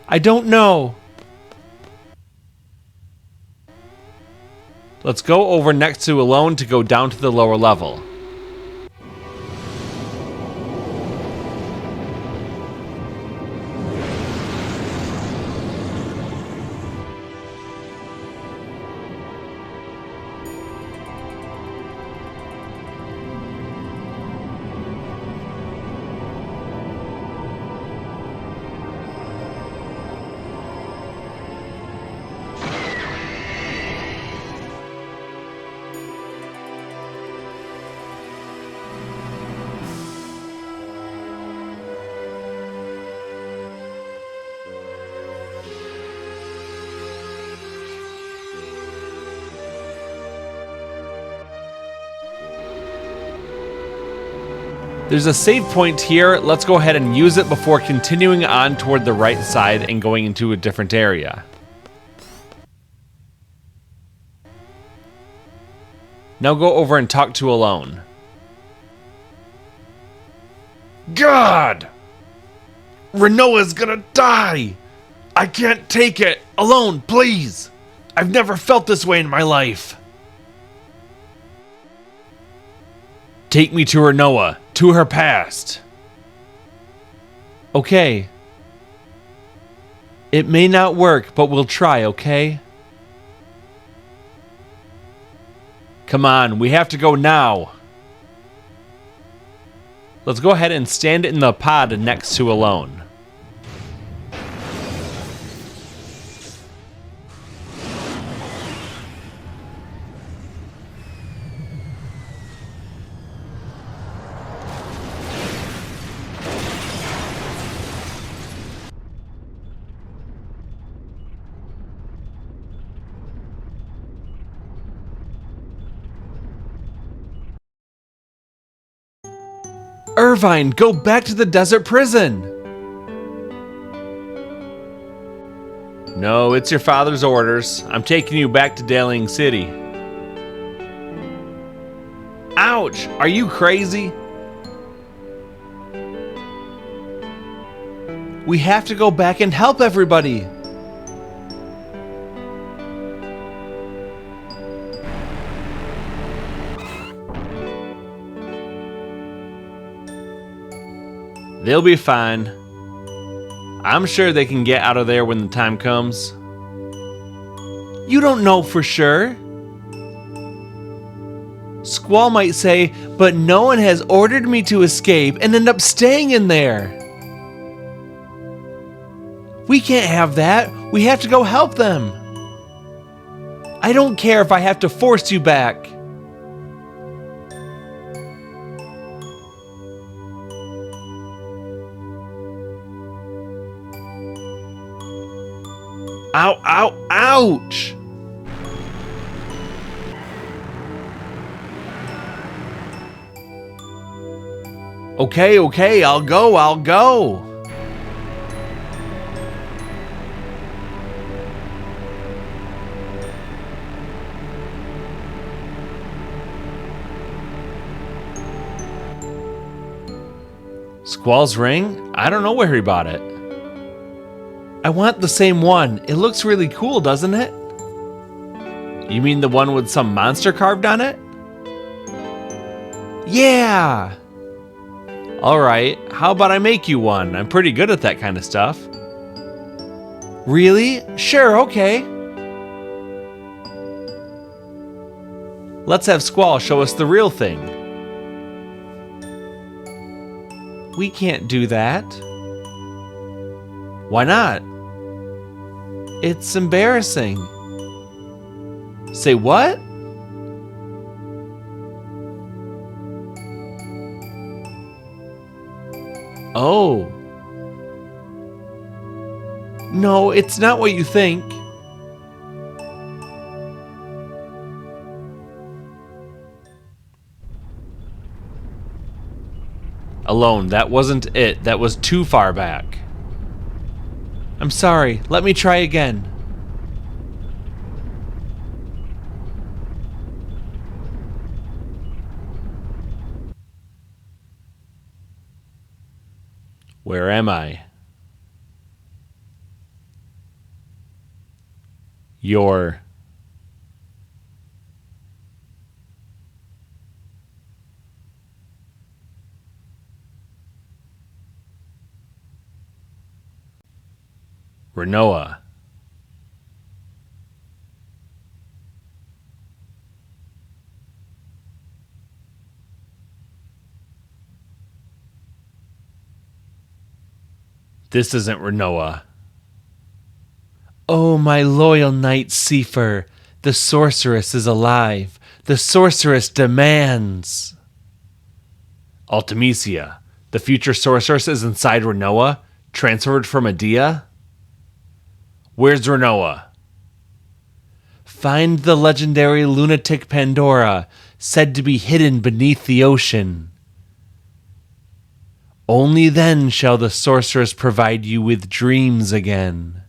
I don't know. Let's go over next to Alone to go down to the lower level. There's a save point here. Let's go ahead and use it before continuing on toward the right side and going into a different area. Now go over and talk to Alone. God! Renoa's gonna die! I can't take it! Alone, please! I've never felt this way in my life! Take me to Renoa, to her past. Okay. It may not work, but we'll try, okay? Come on, we have to go now. Let's go ahead and stand in the pod next to Alone. Irvine, go back to the desert prison! No, it's your father's orders. I'm taking you back to Daling City. Ouch! Are you crazy? We have to go back and help everybody! They'll be fine. I'm sure they can get out of there when the time comes. You don't know for sure. Squall might say, but no one has ordered me to escape and end up staying in there. We can't have that. We have to go help them. I don't care if I have to force you back. Ow, ow, ouch! Okay, I'll go. Squall's ring? I don't know where he bought it. I want the same one. It looks really cool, doesn't it? You mean the one with some monster carved on it? Yeah! Alright, how about I make you one? I'm pretty good at that kind of stuff. Really? Sure, okay. Let's have Squall show us the real thing. We can't do that. Why not? It's embarrassing. Say what? Oh. No, it's not what you think. Alone, that wasn't it. That was too far back. I'm sorry. Let me try again. Where am I? You're... Renoa. This isn't Renoa. Oh, my loyal knight Seifer, the sorceress is alive. The sorceress demands. Ultimecia, the future sorceress is inside Renoa, transferred from Adia? Where's Renoa? Find the legendary lunatic Pandora, said to be hidden beneath the ocean. Only then shall the sorceress provide you with dreams again.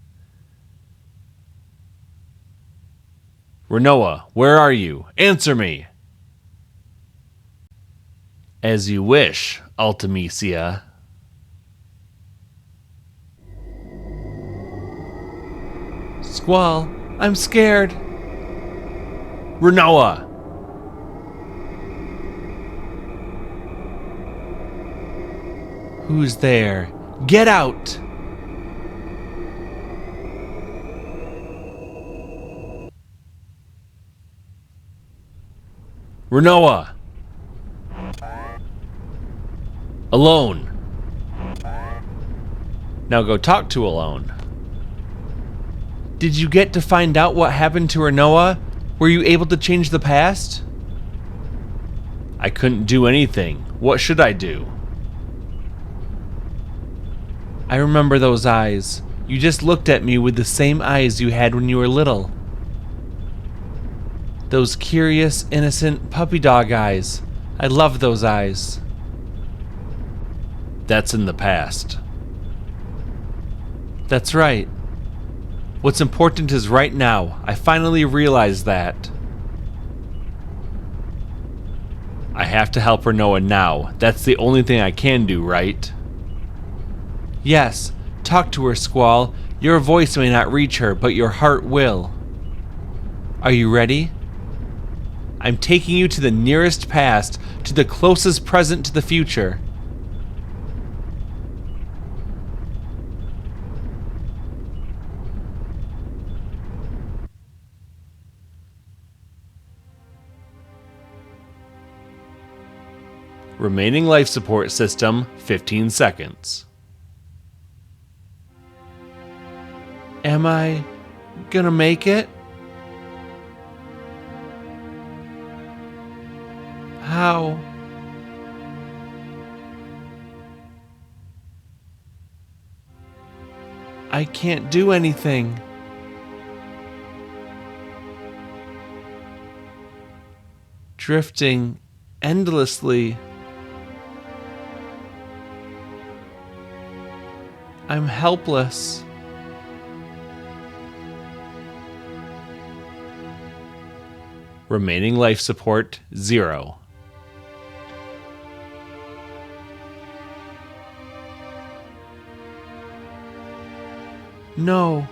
Rinoa, where are you? Answer me! As you wish, Ultimecia. Squall, I'm scared. Rinoa! Who's there? Get out! Rinoa! Alone. Now go talk to Alone. Did you get to find out what happened to Rinoa? Were you able to change the past? I couldn't do anything. What should I do? I remember those eyes. You just looked at me with the same eyes you had when you were little. Those curious, innocent puppy dog eyes. I love those eyes. That's in the past. That's right. What's important is right now. I finally realized that. I have to help Rinoa now. That's the only thing I can do, right? Yes. Talk to her, Squall. Your voice may not reach her, but your heart will. Are you ready? I'm taking you to the nearest past, to the closest present to the future. Remaining life support system, 15 seconds. Am I gonna make it? How? I can't do anything. Drifting endlessly. I'm helpless. Remaining life support, 0. No.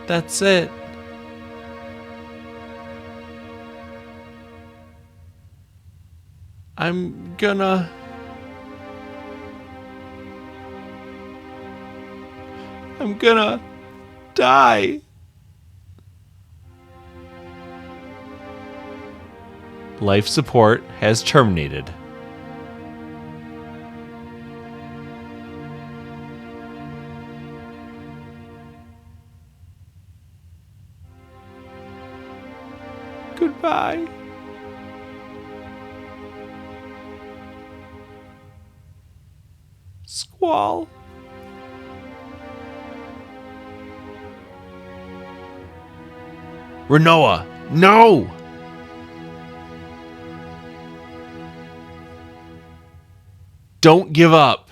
That's it. I'm gonna die. Life support has terminated. Goodbye. Squall. Rinoa, no! Don't give up.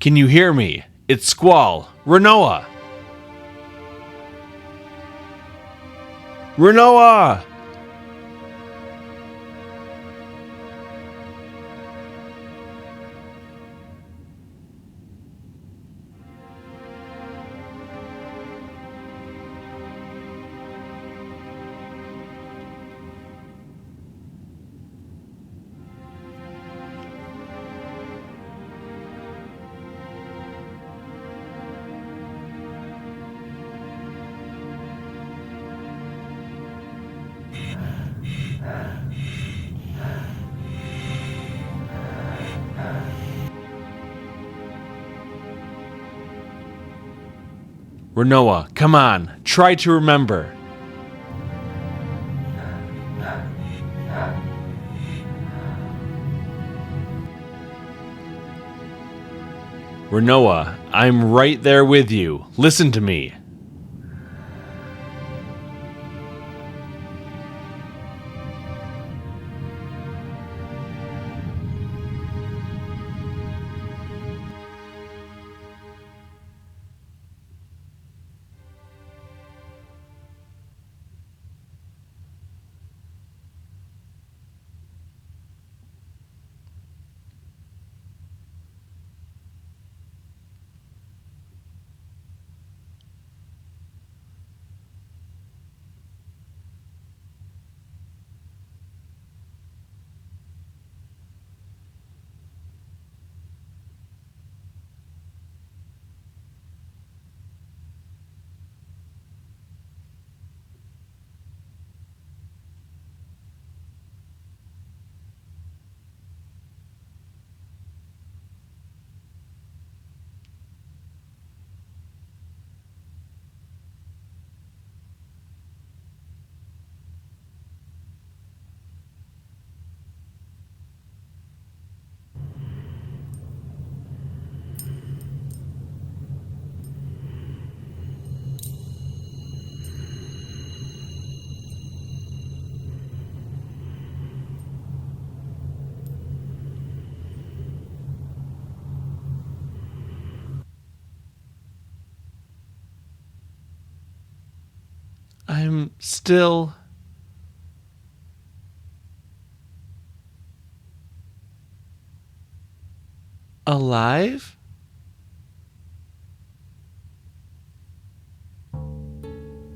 Can you hear me? It's Squall. Rinoa. Rinoa! Renoa, come on, try to remember. Renoa, I'm right there with you. Listen to me. I'm still alive?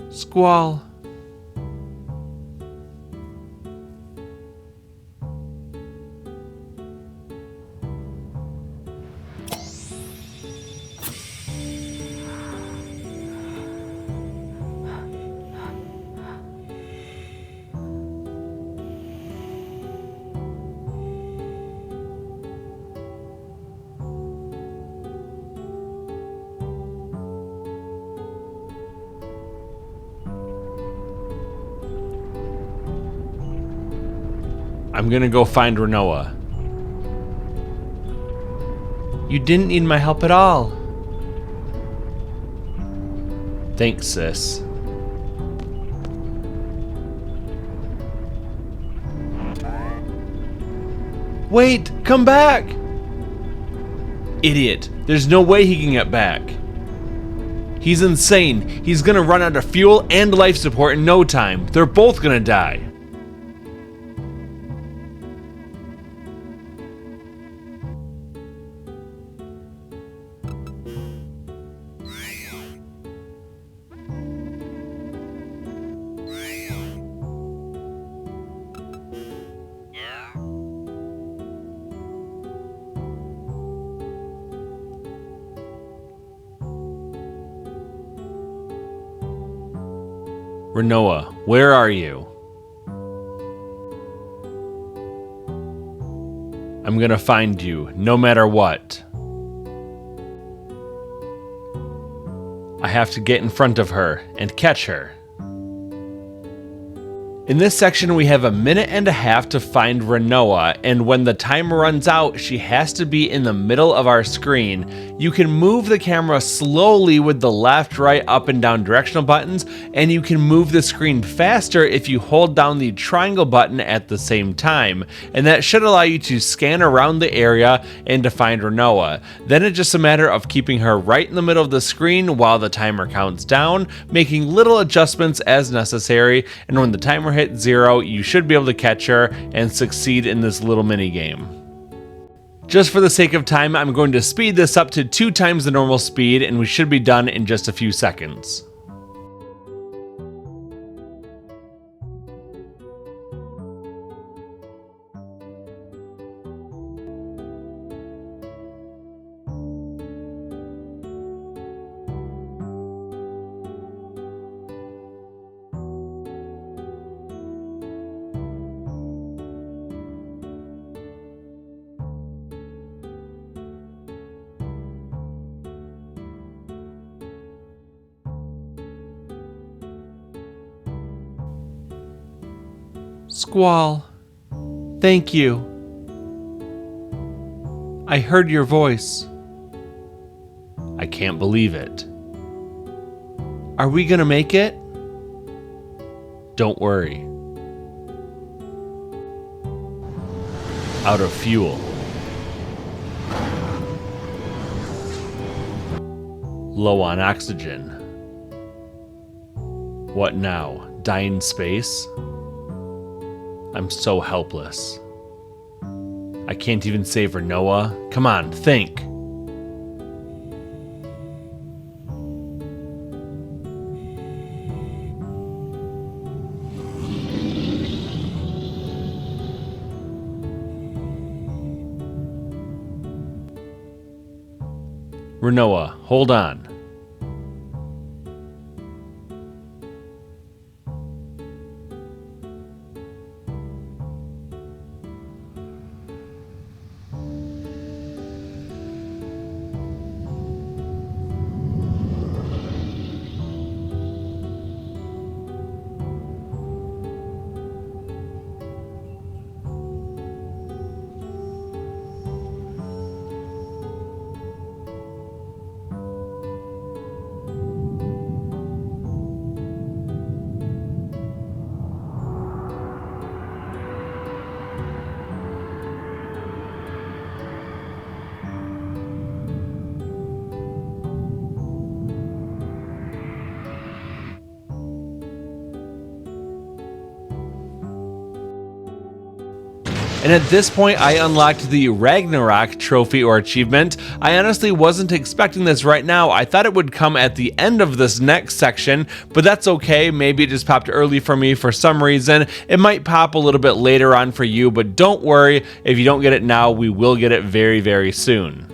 Squall. I'm gonna go find Renoa. You didn't need my help at all. Thanks, sis. Wait, come back! Idiot, there's no way he can get back. He's insane. He's gonna run out of fuel and life support in no time. They're both gonna die. Renoa, where are you? I'm gonna find you, no matter what. I have to get in front of her and catch her. In this section, we have a minute and a half to find Renoa, and when the timer runs out, she has to be in the middle of our screen. You can move the camera slowly with the left, right, up, and down directional buttons, and you can move the screen faster if you hold down the triangle button at the same time, and that should allow you to scan around the area and to find Renoa. Then it's just a matter of keeping her right in the middle of the screen while the timer counts down, making little adjustments as necessary, and when the timer hits 0, you should be able to catch her and succeed in this little mini game. Just for the sake of time, I'm going to speed this up to 2 times the normal speed, and we should be done in just a few seconds. Squall, thank you. I heard your voice. I can't believe it. Are we gonna make it? Don't worry. Out of fuel. Low on oxygen. What now? Die in space? I'm so helpless. I can't even save Renoa. Come on, think. Renoa, hold on. And at this point, I unlocked the Ragnarok trophy or achievement. I honestly wasn't expecting this right now. I thought it would come at the end of this next section, but that's okay. Maybe it just popped early for me for some reason. It might pop a little bit later on for you, but don't worry. If you don't get it now, we will get it very, very soon.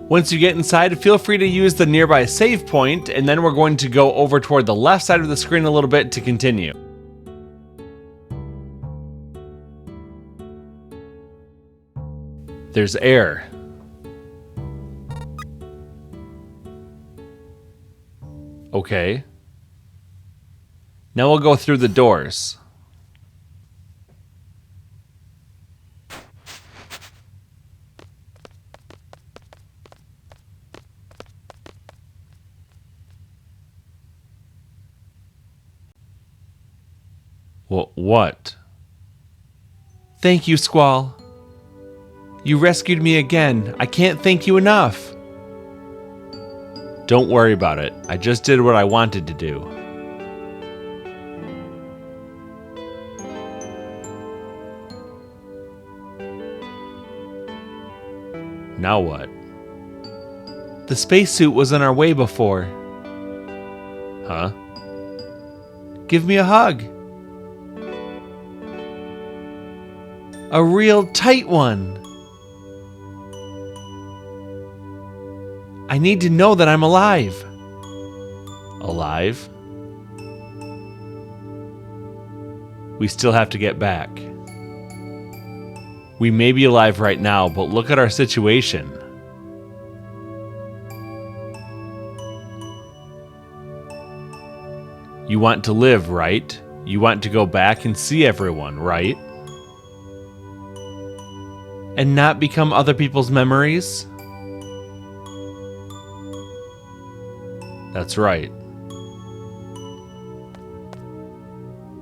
Once you get inside, feel free to use the nearby save point, and then we're going to go over toward the left side of the screen a little bit to continue. There's air. Okay. Now we'll go through the doors. What? Thank you, Squall. You rescued me again. I can't thank you enough. Don't worry about it. I just did what I wanted to do. Now what? The spacesuit was in our way before. Huh? Give me a hug. A real tight one. I need to know that I'm alive. Alive? We still have to get back. We may be alive right now, but look at our situation. You want to live, right? You want to go back and see everyone, right? And not become other people's memories? That's right.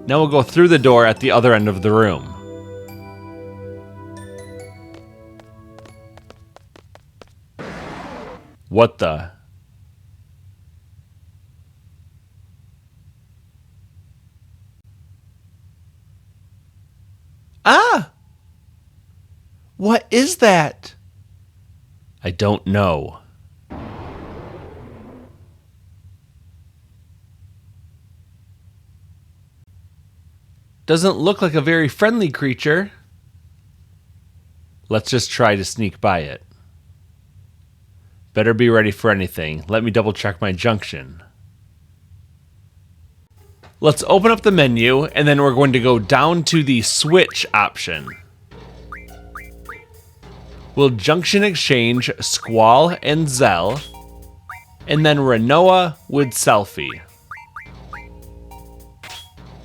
Now we'll go through the door at the other end of the room. What the? Ah! What is that? I don't know. Doesn't look like a very friendly creature. Let's just try to sneak by it. Better be ready for anything. Let me double check my junction. Let's open up the menu, and then we're going to go down to the switch option. We'll junction exchange Squall and Zell. and then Renoa with Selfie.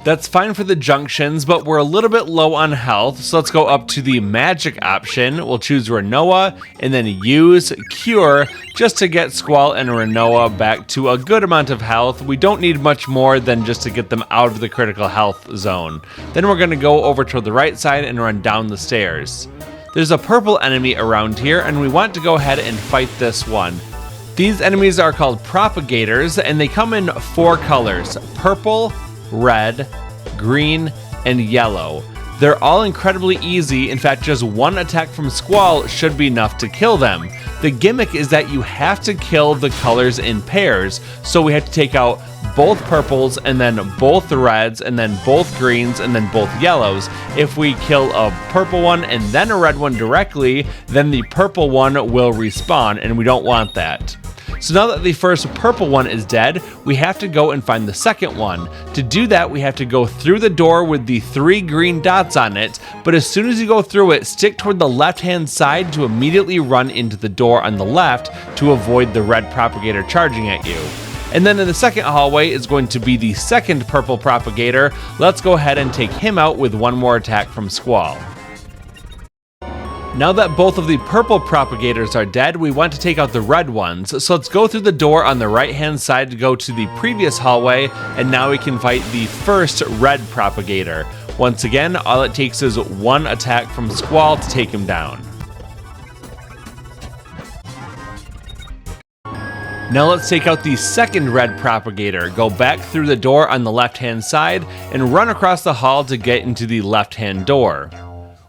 That's fine for the junctions, but we're a little bit low on health, so let's go up to the magic option. We'll choose Renoa, and then use Cure, just to get Squall and Renoa back to a good amount of health. We don't need much more than just to get them out of the critical health zone. Then we're going to go over to the right side and run down the stairs. There's a purple enemy around here, and we want to go ahead and fight this one. These enemies are called Propagators, and they come in 4 colors: purple, red, green, and yellow. They're all incredibly easy. In fact, just one attack from Squall should be enough to kill them. The gimmick is that you have to kill the colors in pairs, so we have to take out both purples, and then both reds, and then both greens, and then both yellows. If we kill a purple one and then a red one directly, then the purple one will respawn, and we don't want that. So now that the first purple one is dead, we have to go and find the second one. To do that, we have to go through the door with the 3 green dots on it, but as soon as you go through it, stick toward the left-hand side to immediately run into the door on the left to avoid the red propagator charging at you. And then in the second hallway is going to be the second purple propagator. Let's go ahead and take him out with one more attack from Squall. Now that both of the purple propagators are dead, we want to take out the red ones. So let's go through the door on the right hand side to go to the previous hallway, and now we can fight the first red propagator. Once again, all it takes is one attack from Squall to take him down. Now let's take out the second red propagator, go back through the door on the left hand side, and run across the hall to get into the left hand door.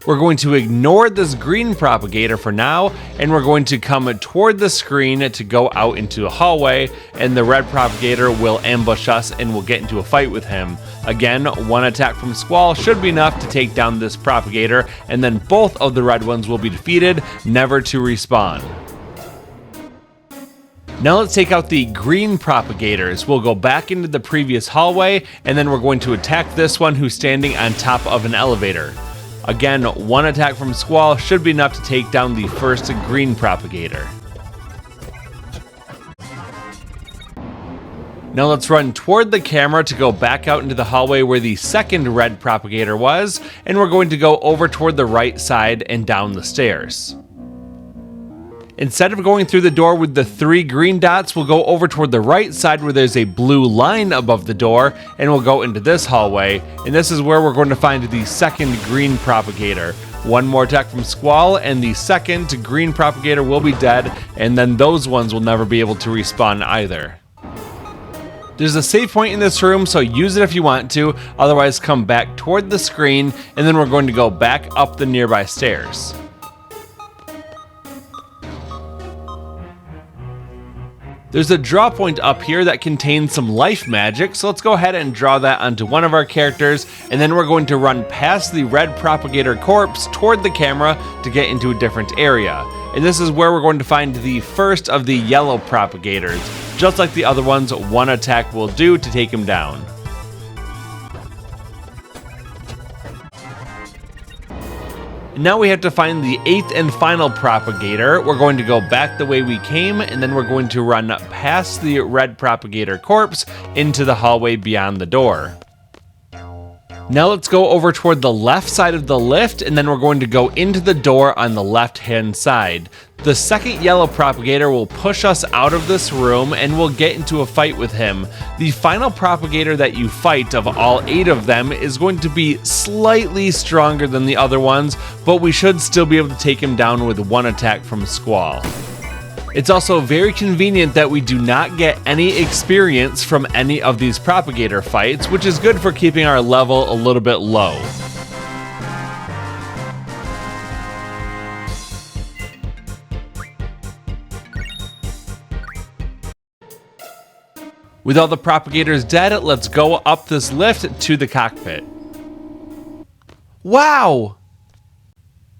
We're going to ignore this green propagator for now, and we're going to come toward the screen to go out into a hallway, and the red propagator will ambush us and we'll get into a fight with him. Again, one attack from Squall should be enough to take down this propagator, and then both of the red ones will be defeated, never to respawn. Now let's take out the green propagators. We'll go back into the previous hallway, and then we're going to attack this one who's standing on top of an elevator. Again, one attack from Squall should be enough to take down the first green propagator. Now let's run toward the camera to go back out into the hallway where the second red propagator was, and we're going to go over toward the right side and down the stairs. Instead of going through the door with the 3 green dots, we'll go over toward the right side where there's a blue line above the door, and we'll go into this hallway, and this is where we're going to find the second green propagator. One more attack from Squall, and the second green propagator will be dead, and then those ones will never be able to respawn either. There's a save point in this room, so use it if you want to, otherwise come back toward the screen, and then we're going to go back up the nearby stairs. There's a draw point up here that contains some life magic, so let's go ahead and draw that onto one of our characters, and then we're going to run past the red propagator corpse toward the camera to get into a different area. And this is where we're going to find the first of the yellow propagators. Just like the other ones, one attack will do to take him down. Now we have to find the 8th and final propagator. We're going to go back the way we came, and then we're going to run past the red propagator corpse into the hallway beyond the door. Now let's go over toward the left side of the lift, and then we're going to go into the door on the left-hand side. The second yellow propagator will push us out of this room, and we'll get into a fight with him. The final propagator that you fight of all 8 of them is going to be slightly stronger than the other ones, but we should still be able to take him down with one attack from Squall. It's also very convenient that we do not get any experience from any of these propagator fights, which is good for keeping our level a little bit low. With all the propagators dead, let's go up this lift to the cockpit. Wow!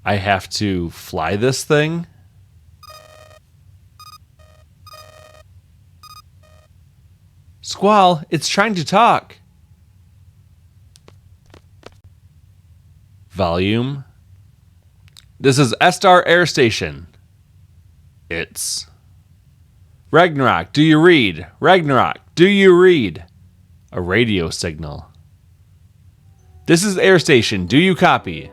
I have to fly this thing? Squall, it's trying to talk. Volume. This is Estar Air Station. It's Ragnarok, do you read? Ragnarok, do you read? A radio signal. This is Air Station, do you copy?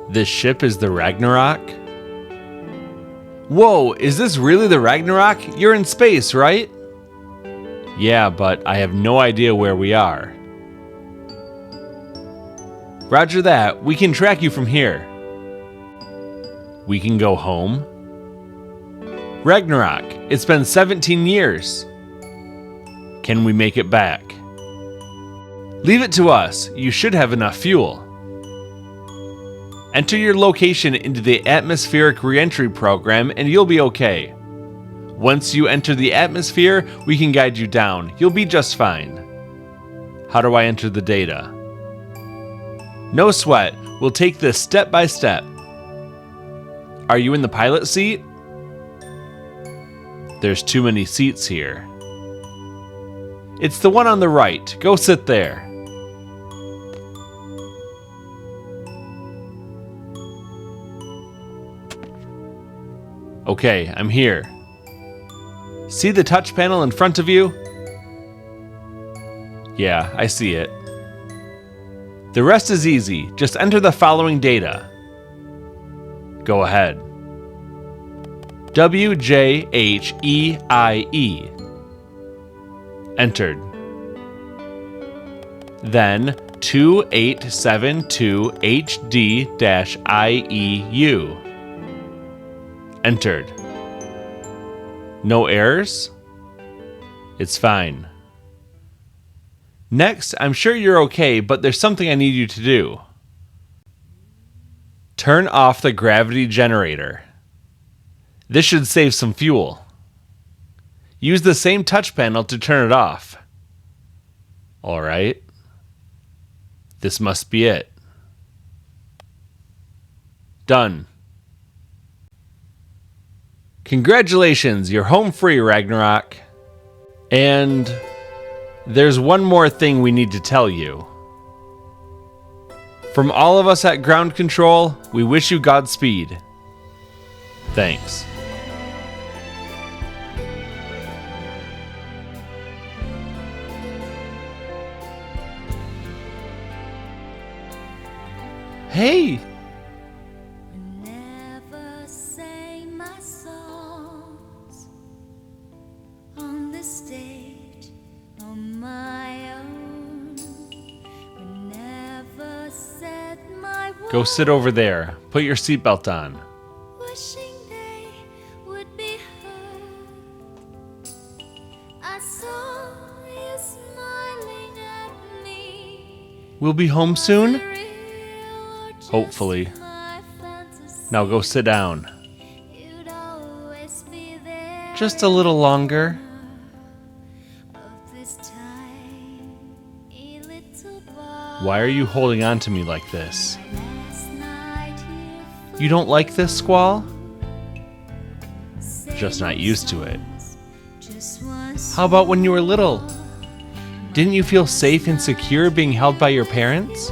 This ship is the Ragnarok? Whoa, is this really the Ragnarok? You're in space, right? Yeah, but I have no idea where we are. Roger that, we can track you from here. We can go home? Ragnarok, it's been 17 years. Can we make it back? Leave it to us, you should have enough fuel. Enter your location into the atmospheric reentry program and you'll be okay. Once you enter the atmosphere, we can guide you down. You'll be just fine. How do I enter the data? No sweat. We'll take this step by step. Are you in the pilot seat? There's too many seats here. It's the one on the right. Go sit there. Okay, I'm here. See the touch panel in front of you? Yeah, I see it. The rest is easy. Just enter the following data. Go ahead. WJHEIE. Entered. Then 2872HD-IEU. Entered. No errors? It's fine. Next, I'm sure you're okay, but there's something I need you to do. Turn off the gravity generator. This should save some fuel. Use the same touch panel to turn it off. Alright. This must be it. Done. Congratulations, you're home free, Ragnarok. And there's one more thing we need to tell you. From all of us at Ground Control, we wish you Godspeed. Thanks. Hey! Never say my songs on the stage on my own. Never said my Go sit over there. Put your seatbelt on. wishing they would be heard. I saw you smiling at me. We'll be home soon? Hopefully. Now go sit down. Just a little longer. Why are you holding on to me like this? You don't like this, Squall? Just not used to it. How about when you were little? Didn't you feel safe and secure being held by your parents?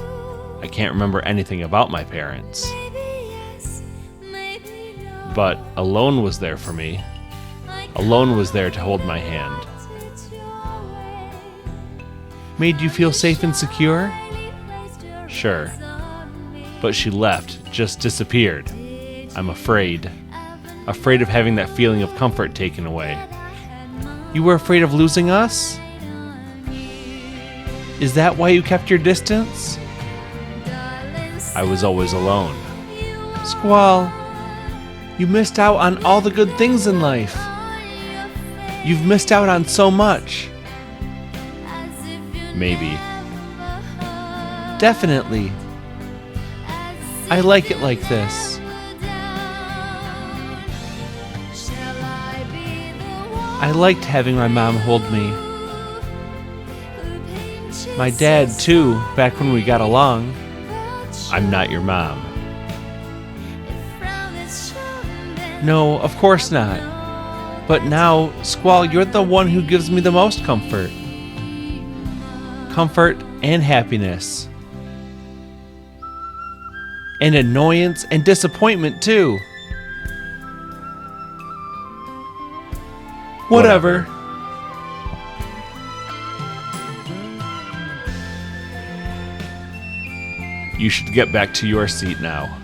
I can't remember anything about my parents. But Alone was there for me. Alone was there to hold my hand. Made you feel safe and secure? Sure. But she left, just disappeared. I'm afraid. Afraid of having that feeling of comfort taken away. You were afraid of losing us? Is that why you kept your distance? I was always alone. Squall, you missed out on all the good things in life. You've missed out on so much. Maybe. Definitely. I like it like this. I liked having my mom hold me. My dad, too, back when we got along. I'm not your mom. No, of course not. But now, Squall, you're the one who gives me the most comfort. Comfort and happiness. And annoyance and disappointment, too. Whatever. You should get back to your seat now.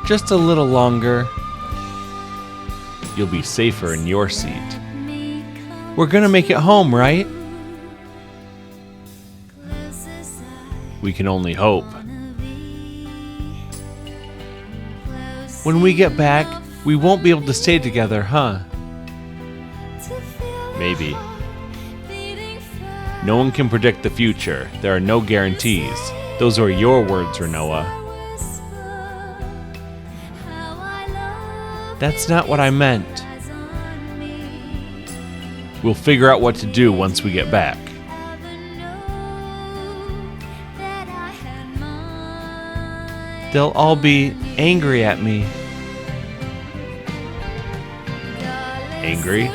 Just a little longer. You'll be safer in your seat. We're gonna make it home, right? We can only hope. When we get back, we won't be able to stay together, huh? Maybe. No one can predict the future. There are no guarantees. Those are your words, Renoa. That's not what I meant. We'll figure out what to do once we get back. They'll all be angry at me. Angry?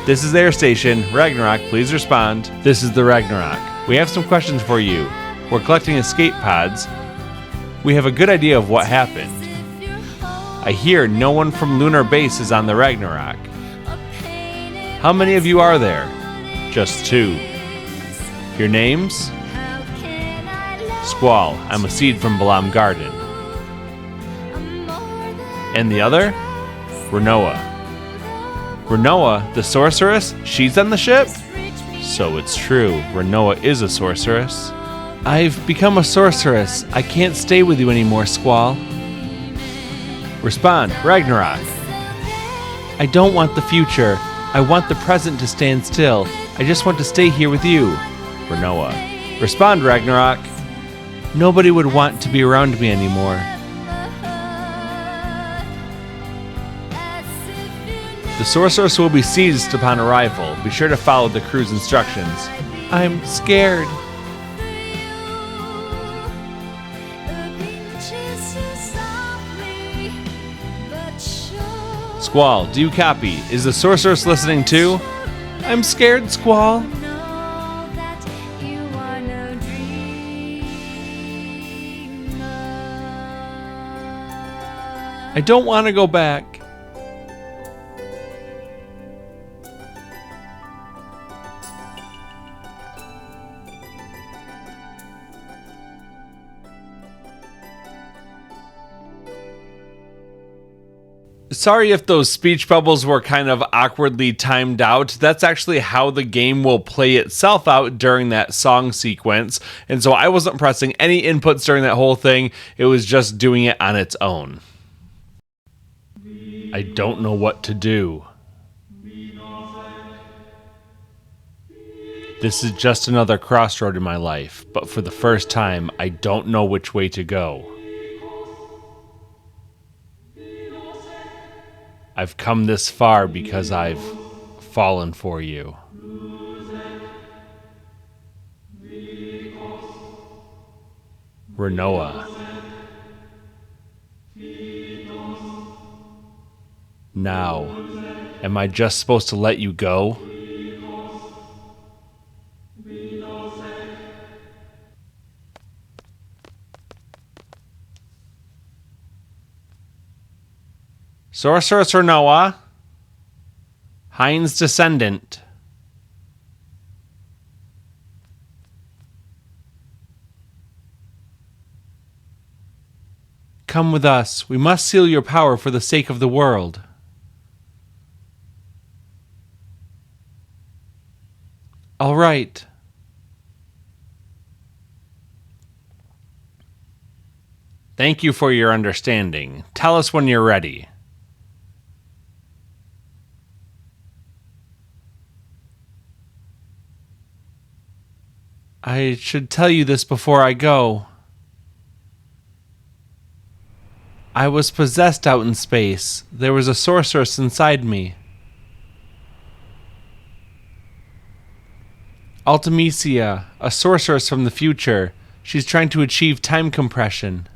This is Air Station. Ragnarok, please respond. This is the Ragnarok. We have some questions for you. We're collecting escape pods. We have a good idea of what happened. I hear no one from Lunar Base is on the Ragnarok. How many of you are there? Just 2. Your names? Squall. I'm a seed from Balam Garden. And the other? Renoa. Renoa, the sorceress? She's on the ship? So it's true. Renoa is a sorceress. I've become a sorceress. I can't stay with you anymore, Squall. Respond, Ragnarok. I don't want the future. I want the present to stand still. I just want to stay here with you. Renoa. Respond, Ragnarok. Nobody would want to be around me anymore. The sorceress will be seized upon arrival. Be sure to follow the crew's instructions. I'm scared. Squall, do you copy? Is the sorceress listening too? I'm scared, Squall. I don't want to go back. Sorry if those speech bubbles were kind of awkwardly timed out. That's actually how the game will play itself out during that song sequence. And so I wasn't pressing any inputs during that whole thing. It was just doing it on its own. I don't know what to do. This is just another crossroad in my life, but for the first time, I don't know which way to go. I've come this far because I've fallen for you. Renoa. Now, am I just supposed to let you go? Sorceress Renoa, Hein's descendant. Come with us. We must seal your power for the sake of the world. All right. Thank you for your understanding. Tell us when you're ready. I should tell you this before I go. I was possessed out in space. There was a sorceress inside me. Ultimisia, a sorceress from the future. She's trying to achieve time compression.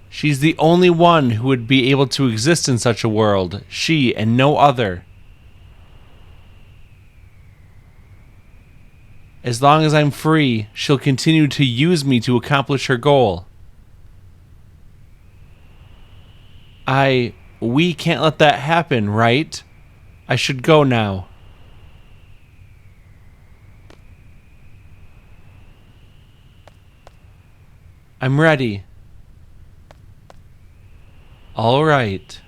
She's the only one who would be able to exist in such a world. She and no other. As long as I'm free, she'll continue to use me to accomplish her goal. We can't let that happen, right? I should go now. I'm ready. All right.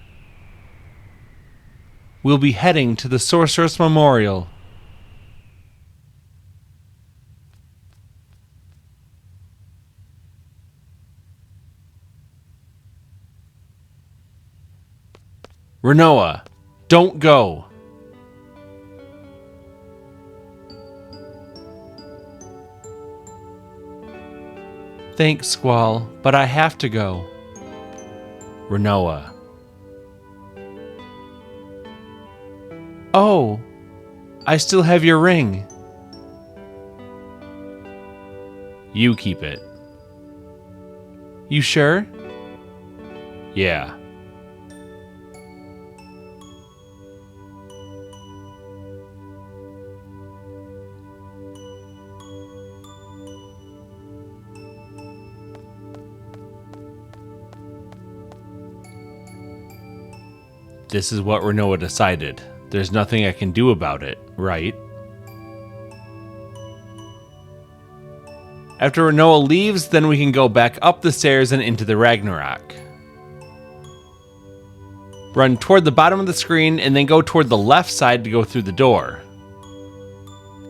We'll be heading to the Sorceress Memorial. Renoa, don't go. Thanks, Squall, but I have to go. Renoa. Oh, I still have your ring. You keep it. You sure? Yeah. This is what Renoa decided. There's nothing I can do about it, right? After Renoa leaves, then we can go back up the stairs and into the Ragnarok. Run toward the bottom of the screen and then go toward the left side to go through the door.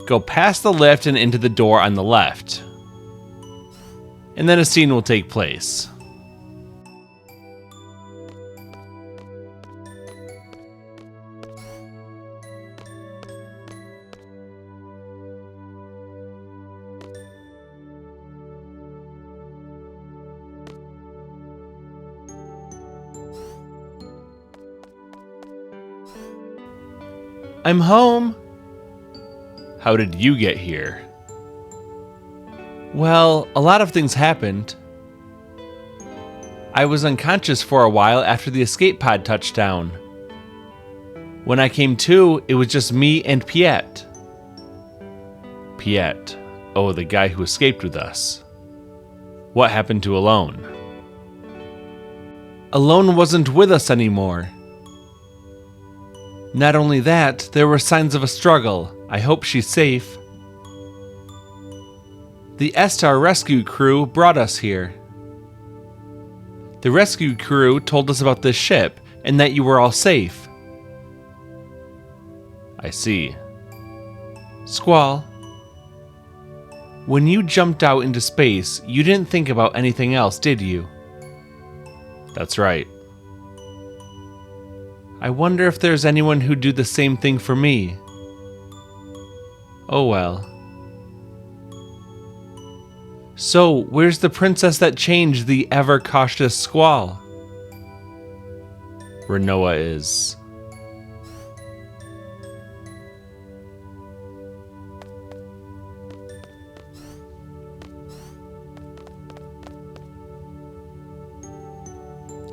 Go past the lift and into the door on the left. And then a scene will take place. I'm home. How did you get here? Well, a lot of things happened. I was unconscious for a while after the escape pod touched down. When I came to, it was just me and Piet. Piet. Oh, the guy who escaped with us. What happened to Alone? Alone wasn't with us anymore. Not only that, there were signs of a struggle. I hope she's safe. The Estar rescue crew brought us here. The rescue crew told us about this ship and that you were all safe. I see. Squall, when you jumped out into space, you didn't think about anything else, did you? That's right. I wonder if there's anyone who'd do the same thing for me. Oh well. So, where's the princess that changed the ever-cautious Squall? Renoa is.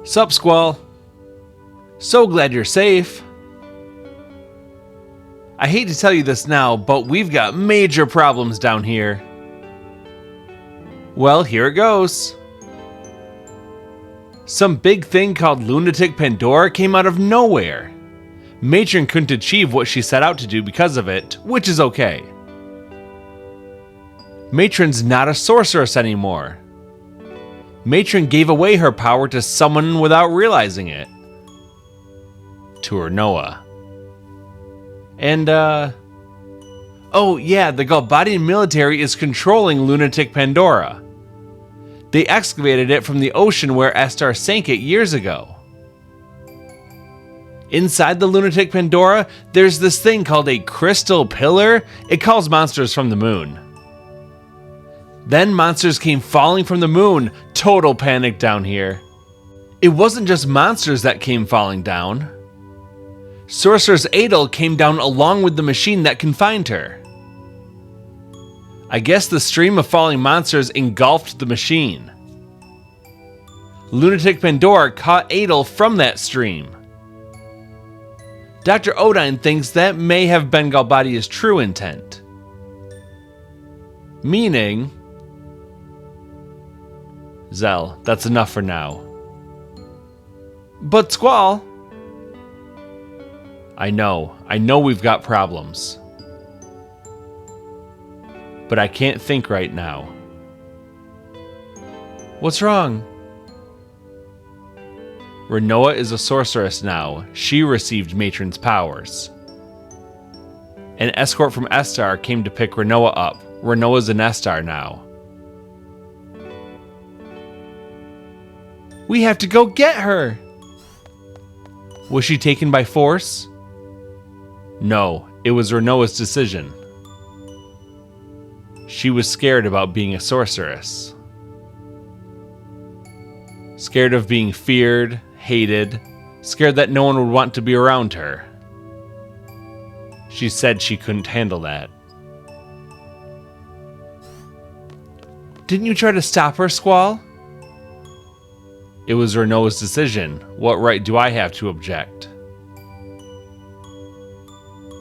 Sup, Squall? So glad you're safe. I hate to tell you this now, but we've got major problems down here. Well, here it goes. Some big thing called Lunatic Pandora came out of nowhere. Matron couldn't achieve what she set out to do because of it, which is okay. Matron's not a sorceress anymore. Matron gave away her power to someone without realizing it. To Renoa. And, oh yeah, the Galbadian military is controlling Lunatic Pandora. They excavated it from the ocean where Estar sank it years ago. Inside the Lunatic Pandora, there's this thing called a crystal pillar. It calls monsters from the moon. Then monsters came falling from the moon. Total panic down here. It wasn't just monsters that came falling down. Sorceress Adel came down along with the machine that confined her. I guess the stream of falling monsters engulfed the machine. Lunatic Pandora caught Adel from that stream. Dr. Odine thinks that may have been Galbadia's true intent. Meaning... Zell, that's enough for now. But Squall... I know we've got problems. But I can't think right now. What's wrong? Renoa is a sorceress now. She received Matron's powers. An escort from Estar came to pick Renoa up. Renoa's an Estar now. We have to go get her! Was she taken by force? No, it was Renoa's decision. She was scared about being a sorceress. Scared of being feared, hated, scared that no one would want to be around her. She said she couldn't handle that. Didn't you try to stop her, Squall? It was Renoa's decision. What right do I have to object?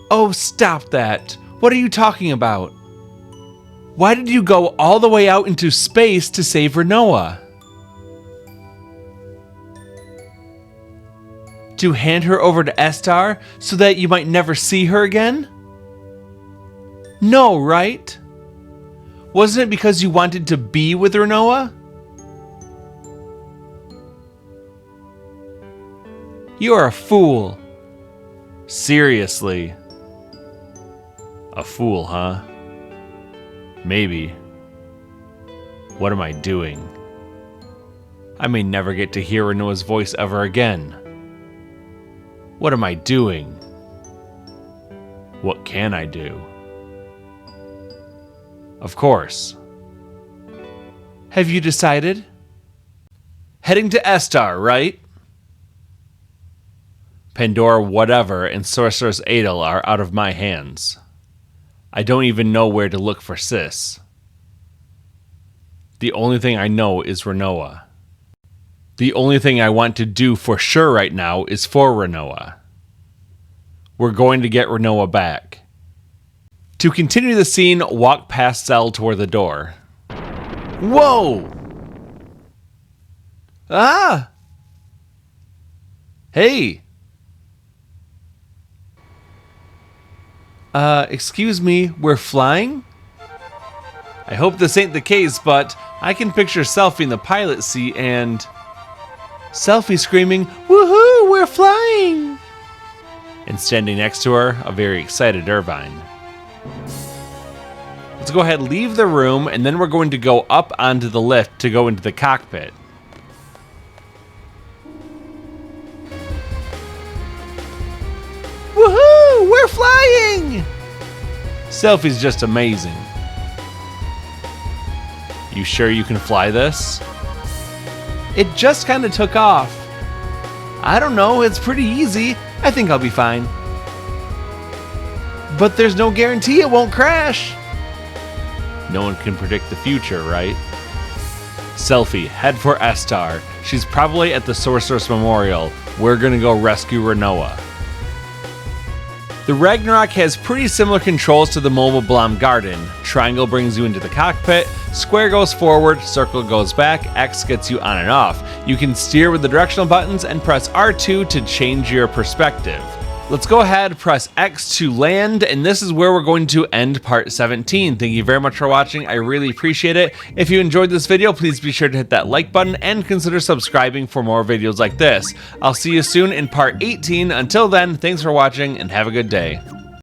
Oh, stop that! What are you talking about? Why did you go all the way out into space to save Renoa? To hand her over to Estar so that you might never see her again? No, right? Wasn't it because you wanted to be with Renoa? You are a fool. Seriously. A fool, huh? Maybe. What am I doing? I may never get to hear Renoa's voice ever again. What am I doing? What can I do? Of course. Have you decided? Heading to Estar, right? Pandora, whatever, and Sorceress Adel are out of my hands. I don't even know where to look for Sis. The only thing I know is Renoa. The only thing I want to do for sure right now is for Renoa. We're going to get Renoa back. To continue the scene, walk past Zell toward the door. Whoa! Ah! Hey! Excuse me, we're flying? I hope this ain't the case, but I can picture Selphie in the pilot seat and... Selphie screaming, "Woohoo, we're flying!" And standing next to her, a very excited Irvine. Let's go ahead and leave the room, and then we're going to go up onto the lift to go into the cockpit. Woohoo! We're flying! Selphie's just amazing. You sure you can fly this? It just kind of took off. I don't know, it's pretty easy. I think I'll be fine. But there's no guarantee it won't crash. No one can predict the future, right? Selphie, head for Estar. She's probably at the Sorceress Memorial. We're gonna go rescue Renoa. The Ragnarok has pretty similar controls to the Mobile Blom Garden. Triangle brings you into the cockpit, square goes forward, circle goes back, X gets you on and off. You can steer with the directional buttons and press R2 to change your perspective. Let's go ahead, press X to land, and this is where we're going to end part 17. Thank you very much for watching, I really appreciate it. If you enjoyed this video, please be sure to hit that like button and consider subscribing for more videos like this. I'll see you soon in part 18. Until then, thanks for watching and have a good day.